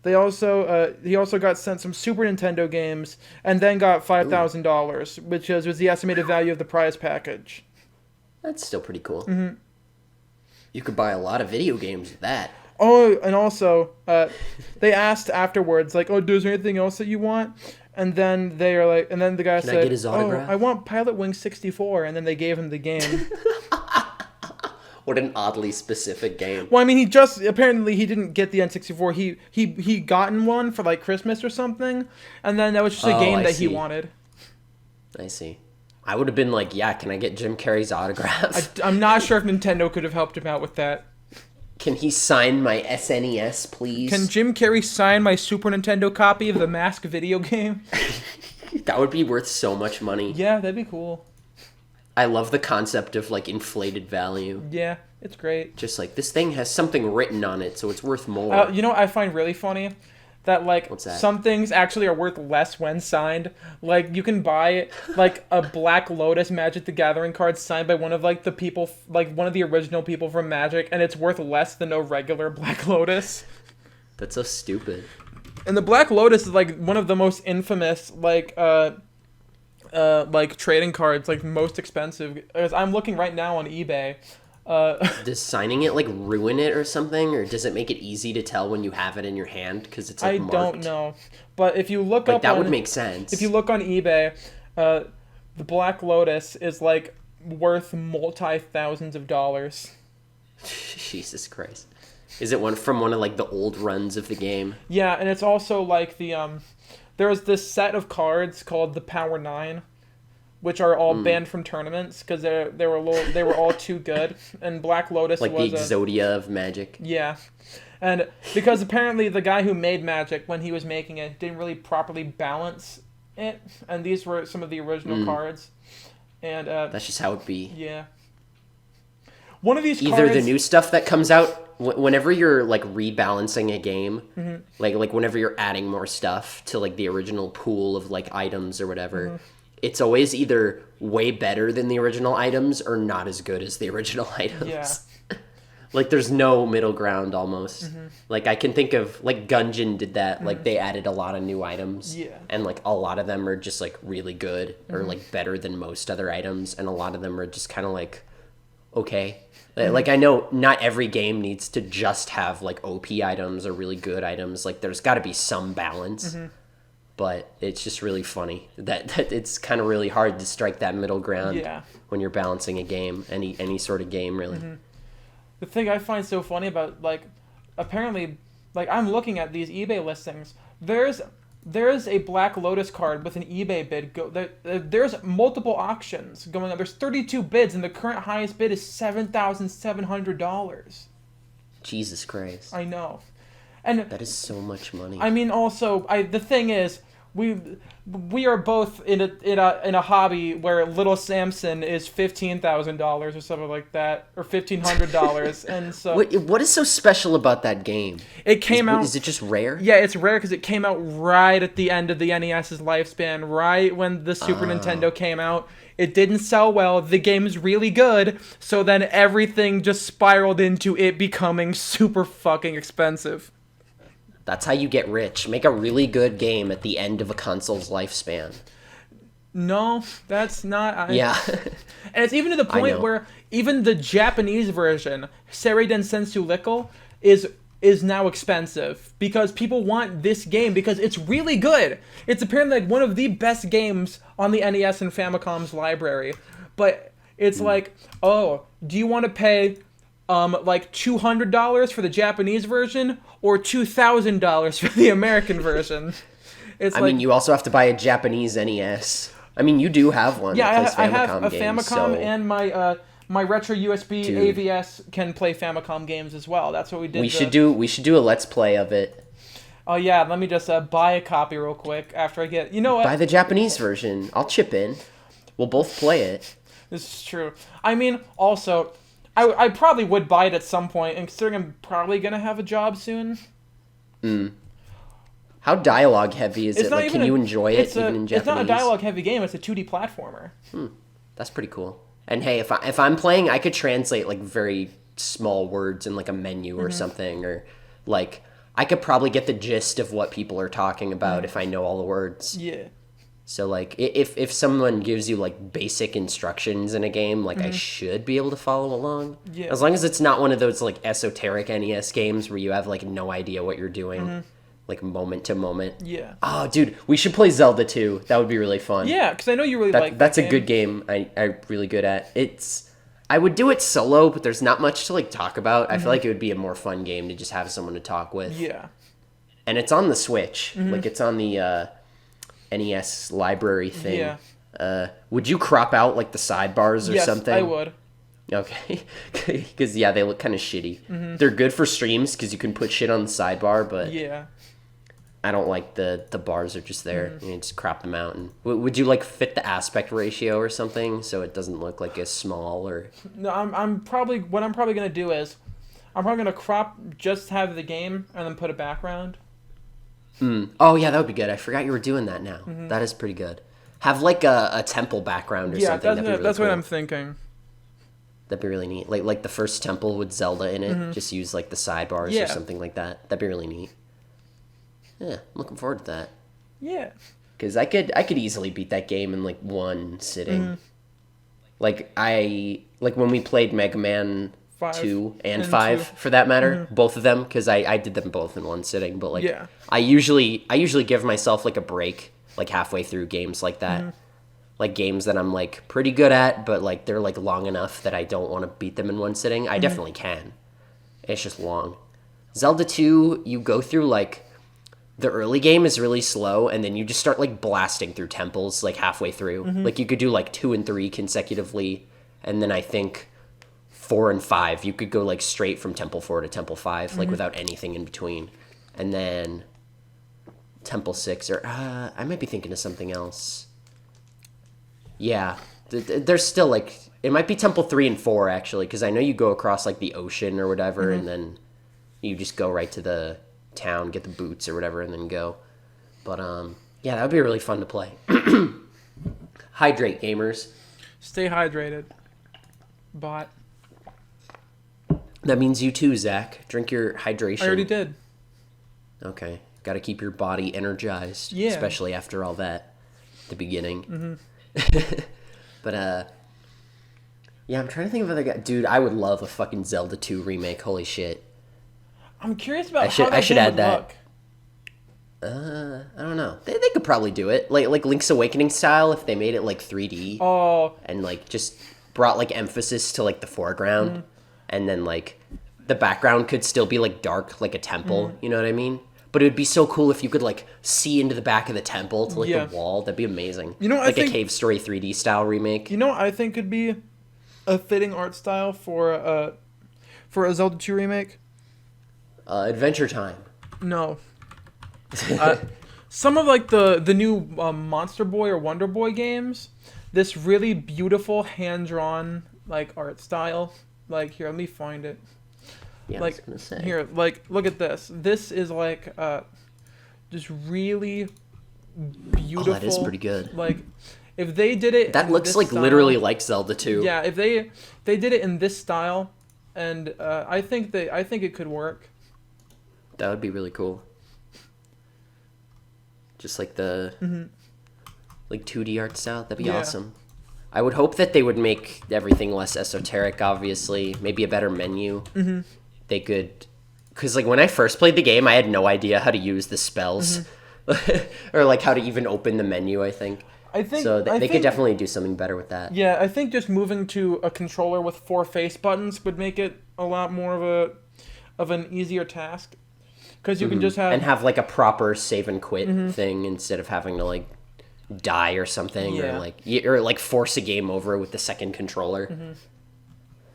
They also he also got sent some Super Nintendo games and then got $5,000, which was the estimated value of the prize package. That's still pretty cool. You could buy a lot of video games with that. Oh, and also, they asked afterwards, like, "Oh, is there anything else that you want?" And then they are like, and then the guy Can I said, get his autograph? "Oh, I want Pilot Wing 64," and then they gave him the game. What an oddly specific game. Well, I mean, apparently he didn't get the N64. He gotten one for like Christmas or something, and then that was just a game I that see. he wanted. I see. I would have been like, yeah, can I get Jim Carrey's autograph? I'm not sure if Nintendo could have helped him out with that. Can he sign my SNES, please? Can Jim Carrey sign my Super Nintendo copy of the Mask video game? That would be worth so much money. Yeah, that'd be cool. I love the concept of like inflated value. Yeah, it's great. Just like this thing has something written on it, so it's worth more. You know what I find really funny? That like What's that? some things actually are worth less when signed. Like you can buy like a Black Lotus Magic the Gathering card signed by one of like the people, like one of the original people from Magic, and it's worth less than a regular Black Lotus. That's so stupid. And the Black Lotus is like one of the most infamous like like trading cards, like most expensive. As I'm looking right now on eBay. Does signing it like ruin it or something, or does it make it easy to tell when you have it in your hand because it's like I marked? don't know, but if you look Like up that on, would make sense. if you look on eBay, the Black Lotus is like worth multi-thousands of dollars. Jesus Christ. Is it one of like the old runs of the game? Yeah, and it's also like there's this set of cards called the Power 9, which are all banned from tournaments because they were all too good. And Black Lotus Like was the Exodia of Magic. yeah, and because apparently the guy who made Magic when he was making it didn't really properly balance it, and these were some of the original cards, and That's just how it be. yeah. One of these Either cards, the new stuff that comes out whenever you're like rebalancing a game, like whenever you're adding more stuff to like the original pool of like items or whatever, it's always either way better than the original items or not as good as the original items. Yeah. Like there's no middle ground almost. Like I can think of like Gungeon did that. Like they added a lot of new items. Yeah. And like a lot of them are just like really good or like better than most other items, and a lot of them are just kind of like okay. Like I know not every game needs to just have like OP items or really good items. Like there's got to be some balance. But it's just really funny that it's kind of really hard to strike that middle ground when you're balancing a game, any sort of game really. the thing I find so funny about like apparently like I'm looking at these eBay listings. There's a Black Lotus card with an eBay bid. There's multiple auctions going on. There's 32 bids, and the current highest bid is $7,700. Jesus Christ! I know, and that is so much money. I mean, also, the thing is, we are both in a hobby where Little Samson is $15,000 or something like that, or $1,500, and so what is so special about that game? It came out. Is it just rare? Yeah, it's rare because it came out right at the end of the NES's lifespan, right when the Super Nintendo came out. It didn't sell well. The game's really good, so then everything just spiraled into it becoming super fucking expensive. That's how you get rich. Make a really good game at the end of a console's lifespan. No, that's not. Yeah. And it's even to the point where even the Japanese version, Sereiden Sensu Lickle, is now expensive because people want this game because it's really good. It's apparently like one of the best games on the NES and Famicom's library. But it's like, oh, do you want to pay like $200 for the Japanese version or $2,000 for the American version? I mean, you also have to buy a Japanese NES. I mean, you do have one. Yeah, that plays I have a games, Famicom, so... and my retro USB AVS can play Famicom games as well. That's what we did. We should do a Let's Play of it. Oh yeah, let me just buy a copy real quick after I get. You know what? Buy the Japanese version. I'll chip in. We'll both play it. This is true. I mean, also, I probably would buy it at some point, and considering I'm probably gonna have a job soon. How dialogue heavy is it? Like, can you enjoy it even in Japanese? It's not a dialogue heavy game. It's a 2D platformer. That's pretty cool. And hey, if I'm playing, I could translate like very small words in like a menu or something, or like I could probably get the gist of what people are talking about if I know all the words. Yeah. So like if someone gives you like basic instructions in a game, like I should be able to follow along. Yeah. As long as it's not one of those like esoteric NES games where you have like no idea what you're doing. Like moment to moment. Yeah. Oh, dude, we should play Zelda 2. That would be really fun. Yeah, because I know you really like that's that a good game. I'm really good at. I would do it solo, but there's not much to like talk about. I feel like it would be a more fun game to just have someone to talk with. Yeah. And it's on the Switch. Like it's on the NES library thing. Yeah. Would you crop out like the sidebars or something? Yes, I would. Okay. Because yeah, they look kind of shitty. They're good for streams because you can put shit on the sidebar, but yeah. I don't like the bars are just there. You just crop them out. And would you like fit the aspect ratio or something so it doesn't look like as small or? No, I'm probably gonna do is I'm probably gonna crop just have the game and then put a background. Oh yeah, that would be good. I forgot you were doing that now. That is pretty good. Have like a temple background or something. That's what I'm thinking. That'd be really neat. Like the first temple with Zelda in it. Just use like the sidebars or something like that. That'd be really neat. Yeah, I'm looking forward to that. Yeah. Because I could easily beat that game in like one sitting. Like when we played Mega Man 2 and 5 2. for that matter, both of them, because I did them both in one sitting. But like Yeah. I usually give myself like a break like halfway through games like that. Like games that I'm like pretty good at, but like they're like long enough that I don't want to beat them in one sitting. I definitely can. It's just long. Zelda 2, you go through like the early game is really slow, and then you just start like blasting through temples like halfway through. Like you could do like 2 and 3 consecutively, and then I think 4 and 5 you could go like straight from Temple 4 to Temple 5 like without anything in between. And then Temple 6 or I might be thinking of something else. Yeah, there's still like it might be Temple 3 and 4 actually, because I know you go across like the ocean or whatever, and then you just go right to the town, get the boots or whatever, and then go. But yeah, that would be really fun to play. Hydrate, gamers. Stay hydrated. Bot. That means you too, Zach. Drink your hydration. I already did. Okay, got to keep your body energized, especially after all that at the beginning. But yeah, I'm trying to think of other guys. Dude, I would love a fucking Zelda 2 remake. Holy shit. I'm curious about how I should game add would that. look. I don't know. They could probably do it. Like Link's Awakening style if they made it like 3D. Oh, And like just brought like emphasis to like the foreground, and then like the background could still be like dark like a temple, you know what I mean? But it would be so cool if you could like see into the back of the temple to like the wall. That'd be amazing. You know what like I think, a Cave Story 3D style remake. You know what I think could be a fitting art style for a Zelda 2 remake? Adventure Time. No. Some of like the new Monster Boy or Wonder Boy games, this really beautiful hand-drawn like art style. Like here, let me find it. Yeah, Like I was gonna say. here, like look at this. This is like just really beautiful. Oh, that is pretty good. Like if they did it, That in looks this like style, literally like Zelda 2. Yeah, if they did it in this style, and I think it could work. That would be really cool. Just like the like 2D art style. That'd be awesome. I would hope that they would make everything less esoteric, obviously. Maybe a better menu. They could... Because like when I first played the game, I had no idea how to use the spells. Or like how to even open the menu, I think. So they could definitely do something better with that. Yeah, I think just moving to a controller with 4 face buttons would make it a lot more of an easier task. Because you can just have... And have like a proper save and quit thing instead of having to like die or something, or like force a game over with the second controller.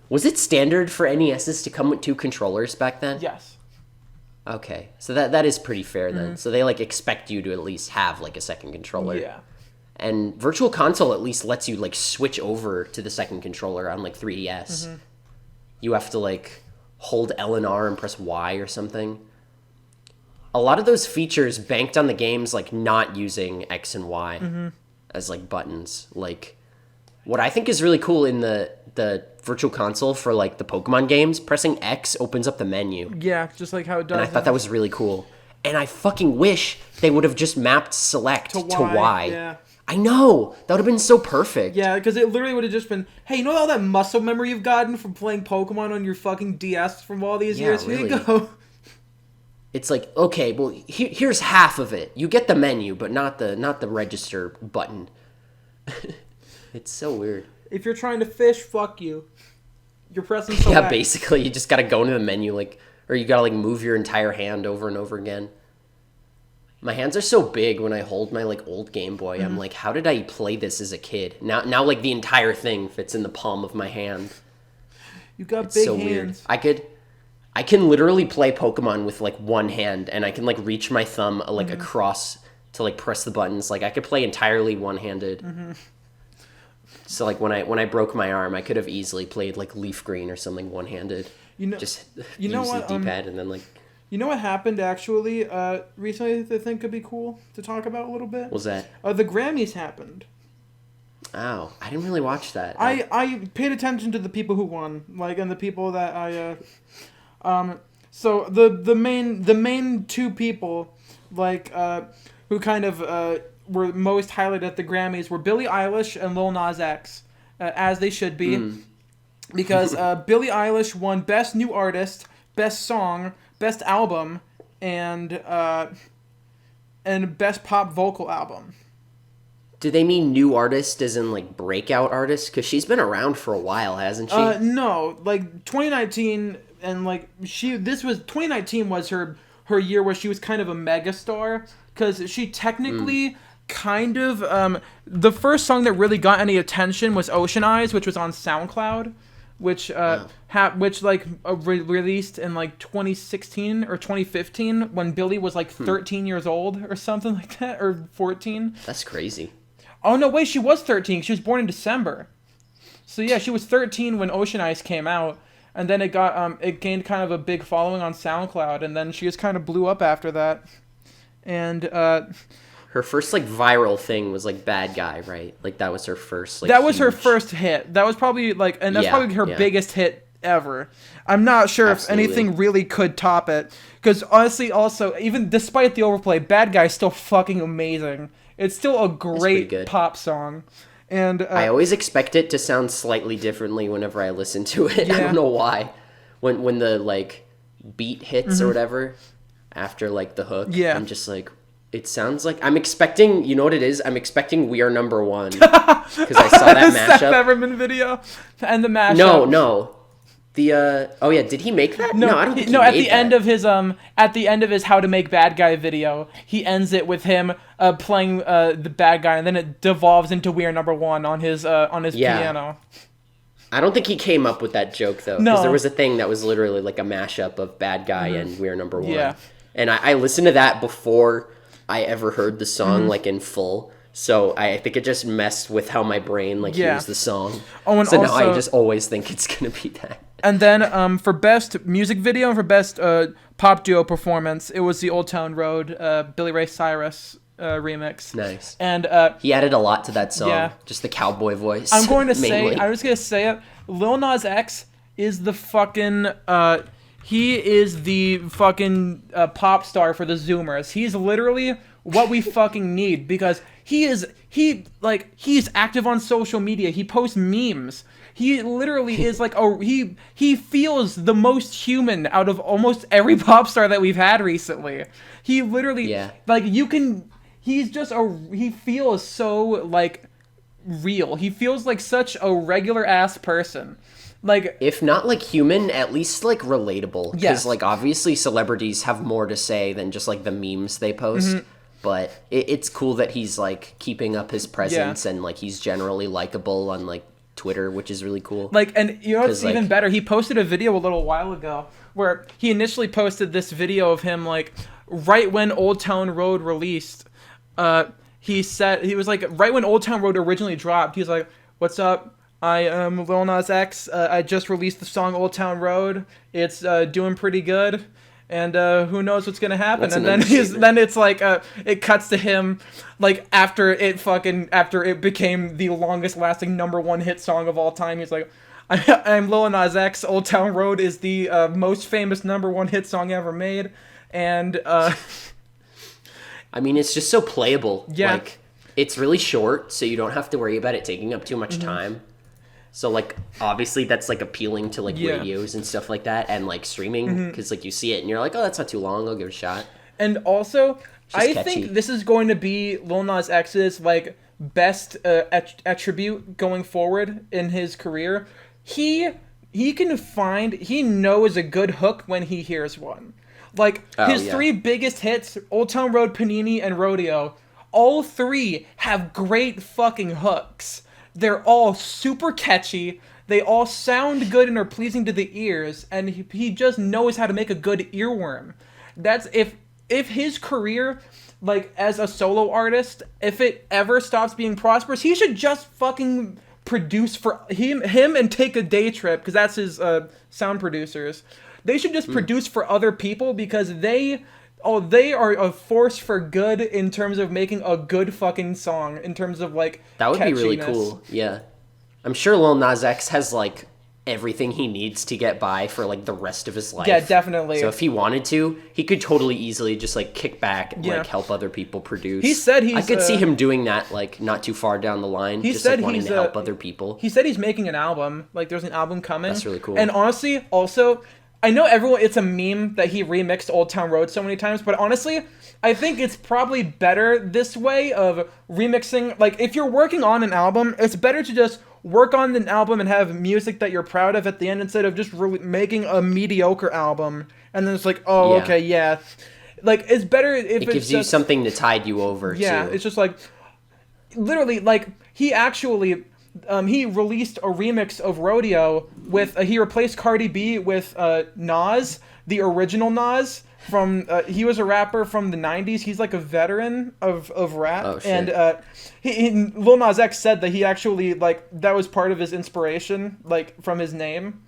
Was it standard for NESs to come with 2 controllers back then? Yes. Okay, so that is pretty fair then. So they like expect you to at least have like a second controller. Yeah. And Virtual Console at least lets you like switch over to the second controller on like 3DS. You have to like hold L and R and press Y or something. A lot of those features banked on the games like not using X and Y as like buttons. Like what I think is really cool in the Virtual Console for like the Pokemon games, pressing X opens up the menu. Yeah, just like how it does. And I thought that was really cool. And I fucking wish they would have just mapped select to Y. Yeah. I know! That would have been so perfect. Yeah, because it literally would have just been, hey, you know all that muscle memory you've gotten from playing Pokemon on your fucking DS from all these years? Here you go. It's like, okay, well, here's half of it. You get the menu, but not the register button. It's so weird. If you're trying to fish, fuck you. You're pressing select. Yeah, basically, you just gotta go into the menu, like, or you gotta like move your entire hand over and over again. My hands are so big when I hold my like old Game Boy. I'm like, how did I play this as a kid? Now like the entire thing fits in the palm of my hand. You got It's big so hands. weird. I can literally play Pokemon with like one hand, and I can like reach my thumb like across to like press the buttons. Like I could play entirely one-handed. So like when I broke my arm, I could have easily played like Leaf Green or something one-handed. Just you know use what, the D-pad and then like. You know what happened actually recently that I think could be cool to talk about a little bit? What was that? The Grammys happened. Oh, I didn't really watch that. I paid attention to the people who won, like, and the people that I so the main 2 people, like, who kind of were most highlighted at the Grammys were Billie Eilish and Lil Nas X, as they should be, because Billie Eilish won Best New Artist, Best Song, Best Album, and Best Pop Vocal Album. Do they mean new artist as in, like, breakout artist? Because she's been around for a while, hasn't she? No. Like, 2019, and, like, 2019 was her year where she was kind of a megastar, because she technically kind of, the first song that really got any attention was Ocean Eyes, which was on SoundCloud, which released in, like, 2016 or 2015, when Billie was, like, 13 years old, or something like that, or 14. That's crazy. Oh, no, wait, she was 13. She was born in December. So, yeah, she was 13 when Ocean Eyes came out, and then it gained kind of a big following on SoundCloud, and then she just kind of blew up after that. And, her first, like, viral thing was, like, Bad Guy, right? Like, that was her first, like, that was her first hit. That was probably, like, and that's probably her biggest hit ever. I'm not sure if anything really could top it, because, honestly, also, even despite the overplay, Bad Guy is still fucking amazing. It's still a great pop song. And I always expect it to sound slightly differently whenever I listen to it. I don't know why. When the, like, beat hits or whatever after, like, the hook, I'm just like, it sounds like I'm expecting, you know what it is? I'm expecting We Are Number One, because I saw that mashup. Seth Everman video and the mashup. No. Did he make that? No, I don't think he no, made at the that. end of his How to Make Bad Guy video, he ends it with him playing the bad guy, and then it devolves into We Are Number One on his piano. I don't think he came up with that joke, though, because there was a thing that was literally like a mashup of Bad Guy and We Are Number One. Yeah. And I listened to that before I ever heard the song like in full. So I think it just messed with how my brain hears the song. Oh, and so also, now I just always think it's gonna be that. And then for best music video and for best pop duo performance, it was the Old Town Road Billy Ray Cyrus remix. Nice. And he added a lot to that song. Yeah. Just the cowboy voice. I'm just gonna say it. Lil Nas X is the fucking he is the fucking pop star for the Zoomers. He's literally what we fucking need, because he's active on social media. He posts memes. He literally is like he feels the most human out of almost every pop star that we've had recently. He literally he feels so like real. He feels like such a regular ass person. Like, if not like human, at least like relatable. Because like obviously celebrities have more to say than just like the memes they post. Mm-hmm. But it's cool that he's like keeping up his presence and like he's generally likable on like Twitter, which is really cool. Like, and you know what's even better? He posted a video a little while ago where he initially posted this video of him like right when Old Town Road released. He was like right when Old Town Road originally dropped. He was like, "What's up? I am Lil Nas X. I just released the song Old Town Road. It's doing pretty good, and who knows what's gonna happen." And then it's like it cuts to him like after it became the longest lasting #1 hit song of all time. He's like, "I'm Lil Nas X. Old Town Road is the most famous #1 hit song ever made," and I mean, it's just so playable. Yeah, like it's really short, so you don't have to worry about it taking up too much time. So, like, obviously that's, like, appealing to, like, radios and stuff like that and, like, streaming because, like, you see it and you're like, oh, that's not too long. I'll give it a shot. And also, I think this is going to be Lil Nas X's, like, best attribute going forward in his career. He knows a good hook when he hears one. Like, his three biggest hits, Old Town Road, Panini, and Rodeo, all three have great fucking hooks. They're all super catchy. They all sound good and are pleasing to the ears, and he just knows how to make a good earworm. That's if his career, like as a solo artist, if it ever stops being prosperous, he should just fucking produce for him and Take a Day Trip, because that's his sound producers. They should just produce for other people, because they are a force for good in terms of making a good fucking song, in terms of, like, that would catchiness. Be really cool, yeah. I'm sure Lil Nas X has, like, everything he needs to get by for like the rest of his life. Yeah, definitely. So if he wanted to, he could totally easily just like kick back and Yeah. like help other people produce. He said I he's, could see him doing that like not too far down the line. He just said like wanting he's, to help other people. He said he's making an album. Like, there's an album coming. That's really cool. And honestly, also, I know everyone, it's a meme that he remixed Old Town Road so many times, but honestly, I think it's probably better this way of remixing. Like, if you're working on an album, it's better to just work on an album and have music that you're proud of at the end instead of just making a mediocre album and then it's like, oh, Yeah. okay, yeah. Like, it's better if It gives you something to tide you over. Yeah, too. it's just like, literally, like, he actually, he released a remix of Rodeo with, he replaced Cardi B with Nas, the original Nas. From he was a rapper from the 90s. He's like a veteran of rap. Oh, shit. And Lil Nas X said that he actually, like, that was part of his inspiration, like, from his name.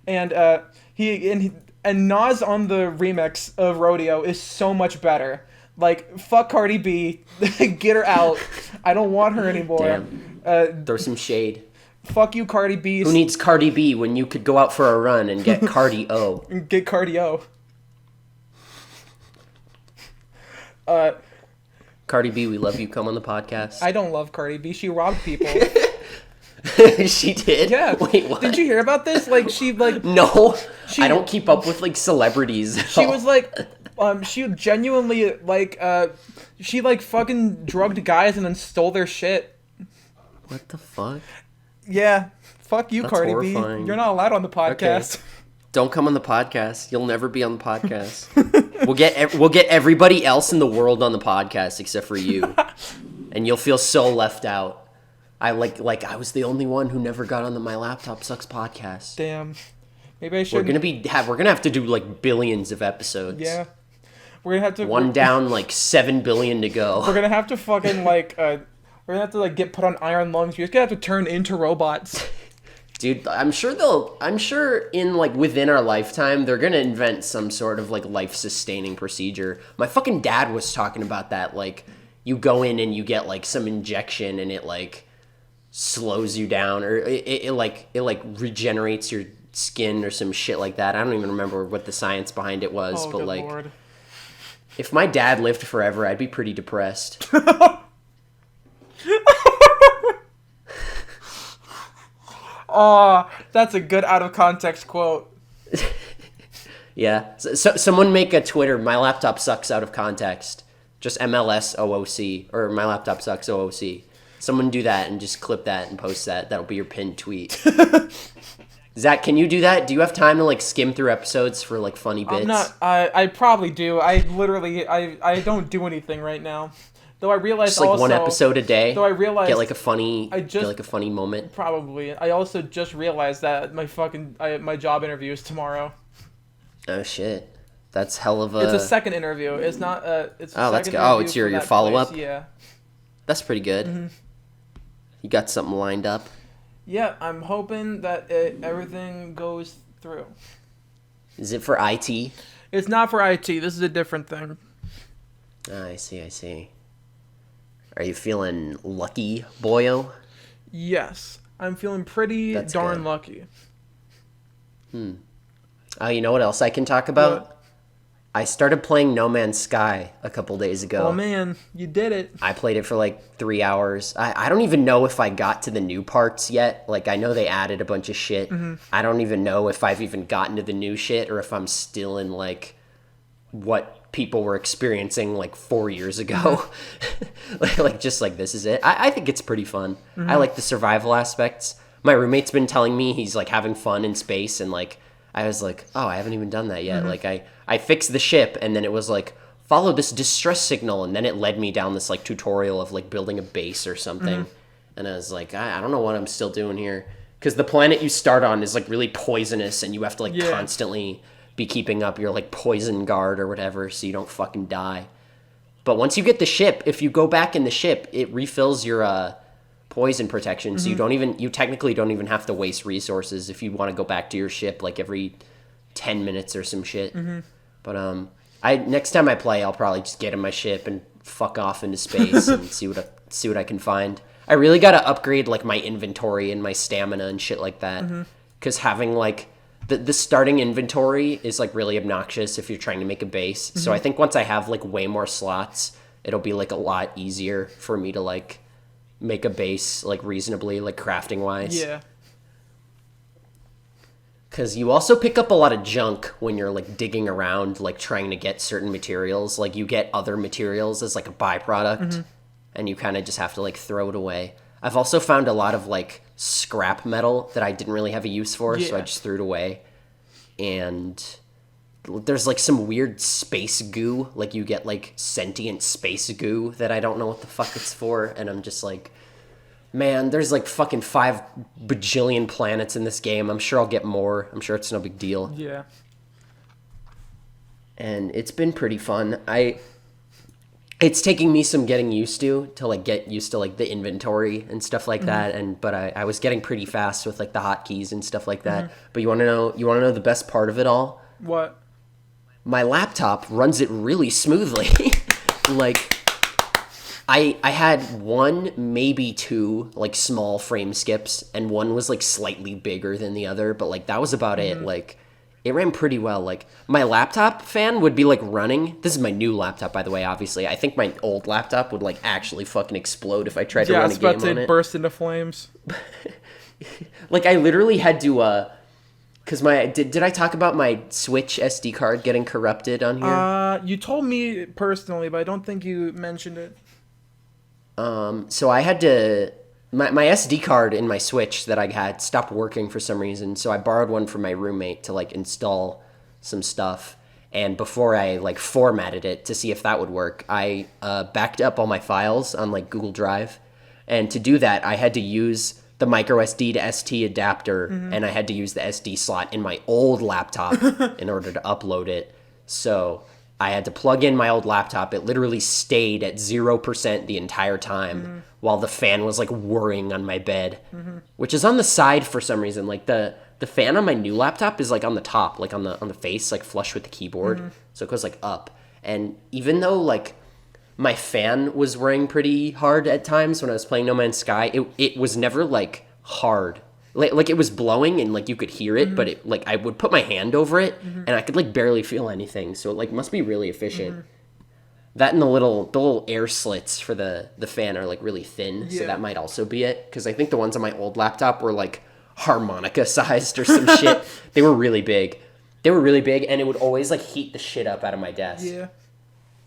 And and Nas on the remix of Rodeo is so much better. Like, fuck Cardi B, get her out. I don't want her anymore. Throw some shade. Fuck you, Cardi B. Who needs Cardi B when you could go out for a run and get Cardi O? Get Cardi O. Cardi B, we love you. Come on the podcast. I don't love Cardi B. She robbed people. She did? Yeah. Wait, what? Did you hear about this? Like, she, like... No. I don't keep up with, like, celebrities. She was, like... she genuinely, like, she, like, fucking drugged guys and then stole their shit. What the fuck? Yeah. Fuck you, That's Cardi horrifying. B. You're not allowed on the podcast. Okay. Don't come on the podcast. You'll never be on the podcast. We'll get everybody else in the world on the podcast except for you, and you'll feel so left out. I I was the only one who never got on the My Laptop Sucks podcast. Damn. Maybe I should. We're gonna have to do like billions of episodes. Yeah. We're gonna have to. One down, like 7 billion to go. We're gonna have to fucking like. We're gonna have to like get put on iron lungs. You're just gonna have to turn into robots. Dude, I'm sure in like within our lifetime they're gonna invent some sort of like life sustaining procedure. My fucking dad was talking about that. Like, you go in and you get like some injection and it like slows you down, or it regenerates your skin or some shit like that. I don't even remember what the science behind it was, but good like, Lord. If my dad lived forever, I'd be pretty depressed. Oh, that's a good out of context quote. Yeah. So someone make a Twitter, My Laptop Sucks out of context. Just MLSOOC, or My Laptop Sucks OOC. Someone do that and just clip that and post that. That'll be your pinned tweet. Zach, can you do that? Do you have time to like skim through episodes for like funny bits? I probably do. I don't do anything right now. Though I realized just like also, one episode a day. Though I realized get like a funny moment. Probably. I also just realized that my job interview is tomorrow. Oh shit, that's hell of a. It's a second interview. It's not. It's. Oh, that's good. Oh, it's your follow up. Yeah. That's pretty good. Mm-hmm. You got something lined up. Yeah, I'm hoping that everything goes through. Is it for IT? It's not for IT. This is a different thing. Oh, I see. Are you feeling lucky, boyo? Yes. I'm feeling pretty darn lucky. Oh, you know what else I can talk about? What? I started playing No Man's Sky a couple days ago. Oh, man. You did it. I played it for like 3 hours. I don't even know if I got to the new parts yet. Like, I know they added a bunch of shit. Mm-hmm. I don't even know if I've even gotten to the new shit or if I'm still in like what people were experiencing like 4 years ago. like just like this is it. I think it's pretty fun. I like the survival aspects. My roommate's been telling me he's like having fun in space, and like I was like, oh, I haven't even done that yet. Like I fixed the ship, and then it was like, follow this distress signal, and then it led me down this like tutorial of like building a base or something. And I was like, I don't know what I'm still doing here, because the planet you start on is like really poisonous, and you have to like constantly be keeping up your like poison guard or whatever so you don't fucking die. But once you get the ship, if you go back in the ship, it refills your poison protection, so you technically don't even have to waste resources if you want to go back to your ship like every 10 minutes or some shit. But next time I play, I'll probably just get in my ship and fuck off into space and see what I can find. I really got to upgrade like my inventory and my stamina and shit like that. because having like the starting inventory is like really obnoxious if you're trying to make a base. So I think once I have like way more slots, it'll be like a lot easier for me to like make a base like reasonably, like crafting wise. Yeah. Because you also pick up a lot of junk when you're like digging around, like trying to get certain materials. Like you get other materials as like a byproduct, and you kind of just have to like throw it away. I've also found a lot of like scrap metal that I didn't really have a use for, so I just threw it away. And there's like some weird space goo, like you get like sentient space goo that I don't know what the fuck it's for, and I'm just like, man, there's like fucking 5 bajillion planets in this game. I'm sure I'll get more. I'm sure it's no big deal. Yeah. And it's been pretty fun. It's taking me some getting used to like get used to like the inventory and stuff like that. But I was getting pretty fast with like the hotkeys and stuff like that. But you want to know the best part of it all? What? My laptop runs it really smoothly. Like I had 1, maybe 2 like small frame skips, and one was like slightly bigger than the other, but like that was about it. Like it ran pretty well. Like my laptop fan would be like running. This is my new laptop, by the way, obviously. I think my old laptop would like actually fucking explode if I tried to run a game on it. Yeah, I was about to burst into flames. Like I literally had to because did I talk about my Switch SD card getting corrupted on here? You told me personally, but I don't think you mentioned it. So I had to my SD card in my Switch that I had stopped working for some reason, so I borrowed one from my roommate to like install some stuff. And before I like formatted it to see if that would work, I backed up all my files on like Google Drive, and to do that I had to use the micro SD to ST adapter, and I had to use the SD slot in my old laptop in order to upload it. So I had to plug in my old laptop. It literally stayed at 0% the entire time while the fan was like whirring on my bed, which is on the side for some reason. Like the fan on my new laptop is like on the top, like on the face, like flush with the keyboard. So it goes like up. And even though like my fan was whirring pretty hard at times when I was playing No Man's Sky, it was never like hard. Like it was blowing and like you could hear it, but it like I would put my hand over it and I could like barely feel anything. So it like must be really efficient. That and the little air slits for the fan are like really thin, so that might also be it. Because I think the ones on my old laptop were like harmonica sized or some shit. They were really big. And it would always like heat the shit up out of my desk. Yeah.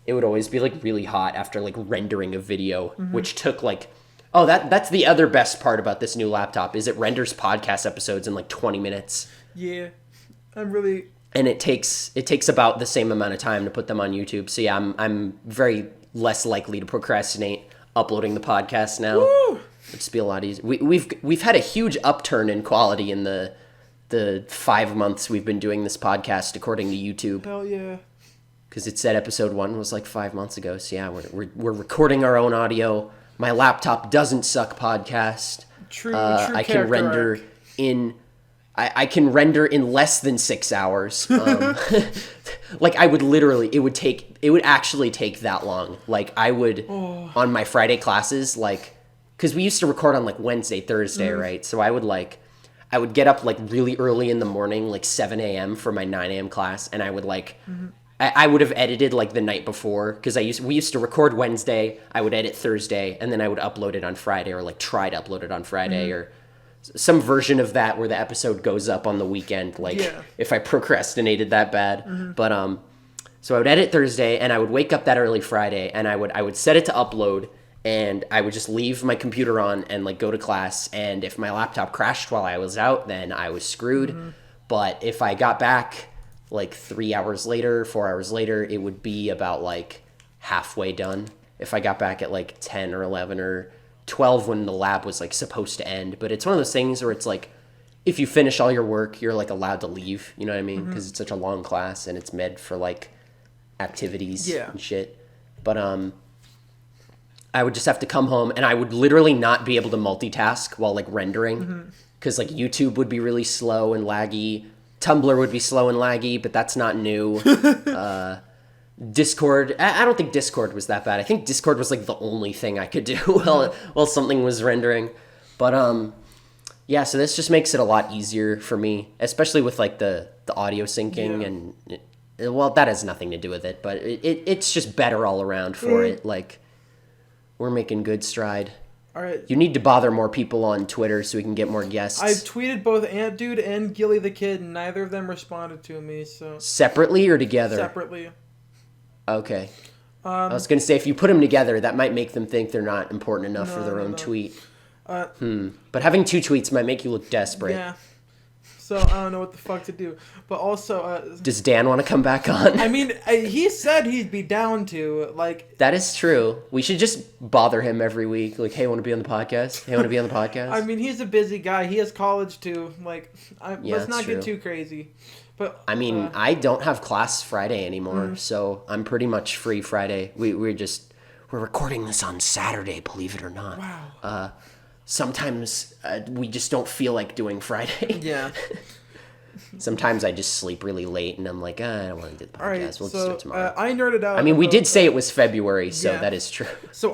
It would always be like really hot after like rendering a video, which took like, oh, that's the other best part about this new laptop is it renders podcast episodes in like 20 minutes. Yeah. I'm really... And it takes about the same amount of time to put them on YouTube. So yeah, I'm very less likely to procrastinate uploading the podcast now. Woo! It'd just be a lot easier. We've had a huge upturn in quality in the 5 months we've been doing this podcast, according to YouTube. Hell yeah. Because it said episode 1 was like 5 months ago. So yeah, we're recording our own audio. My laptop doesn't suck podcast. True I can render arc. I can render in less than 6 hours. Like I would literally, it would actually take that long. Like I would, on my Friday classes, like, because we used to record on like Wednesday, Thursday, right? So I would get up like really early in the morning, like 7 a.m. for my 9 a.m. class. And I would like, I would have edited like the night before because we used to record Wednesday. I would edit Thursday and then I would upload it on Friday or like try to upload it on Friday or some version of that where the episode goes up on the weekend. Like if I procrastinated that bad, but so I would edit Thursday and I would wake up that early Friday and I would set it to upload and I would just leave my computer on and like go to class. And if my laptop crashed while I was out, then I was screwed. But if I got back like 3 hours later, 4 hours later, it would be about like halfway done. If I got back at like 10 or 11 or 12 when the lab was like supposed to end. But it's one of those things where it's like, if you finish all your work, you're like allowed to leave, you know what I mean? Because it's such a long class and it's meant for like activities and shit. But I would just have to come home and I would literally not be able to multitask while like rendering because like YouTube would be really slow and laggy. Tumblr would be slow and laggy, but that's not new. Discord, I don't think Discord was that bad. I think Discord was like the only thing I could do while something was rendering. But Yeah, so this just makes it a lot easier for me, especially with like the audio syncing Yeah. and well, that has nothing to do with it, but it's just better all around for it. Like we're making good stride. All right. You need to bother more people on Twitter so we can get more guests. I've tweeted both Ant Dude and Gilly the Kid, and neither of them responded to me. So Separately or together? separately. Okay. I was gonna say if you put them together, that might make them think they're not important enough for their own tweet. But having 2 tweets might make you look desperate. Yeah. So I don't know what the fuck to do. But also, Does Dan want to come back on? I mean, he said he'd be down to, like... That is true. We should just bother him every week. Like, hey, want to be on the podcast? Hey, want to be on the podcast? I mean, he's a busy guy. He has college, too. Like, Yeah, let's not that's get true. too crazy. But I mean, I don't have class Friday anymore, so I'm pretty much free Friday. We're recording this on Saturday, believe it or not. Wow. Sometimes we just don't feel like doing Friday. Yeah. Sometimes I just sleep really late, and I'm like, I don't want to do the podcast. All right, We'll just do so it tomorrow. I nerded out. I mean, we about- did say it was February, so Yeah. that is true. So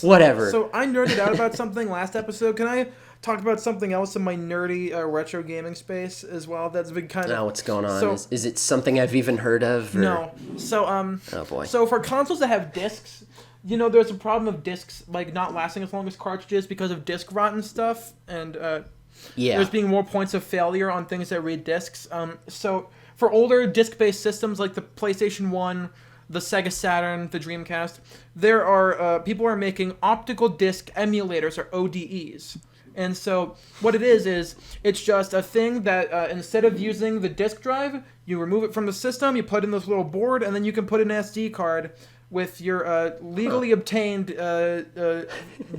whatever. So I nerded out about something last episode. Can I talk about something else in my nerdy retro gaming space as well? That's been kind of. Now what's going on? So- Is it something I've even heard of? Or... No. So Oh boy. So for consoles that have discs, you know, there's a problem of discs like not lasting as long as cartridges because of disc rot and stuff, and Yeah. there's being more points of failure on things that read discs. So for older disc-based systems like the PlayStation 1, the Sega Saturn, the Dreamcast, there are people are making optical disc emulators, or ODEs. And so what it is it's just a thing that instead of using the disc drive, you remove it from the system, you put in this little board, and then you can put an SD card with your legally obtained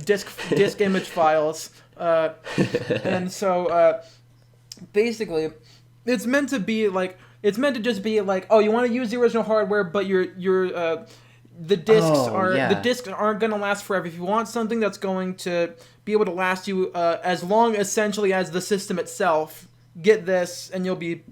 disc image files. And so basically, it's meant to be like just be like, oh, you want to use the original hardware, but the discs aren't gonna last forever. If you want something that's going to be able to last you as long essentially as the system itself, get this and you'll be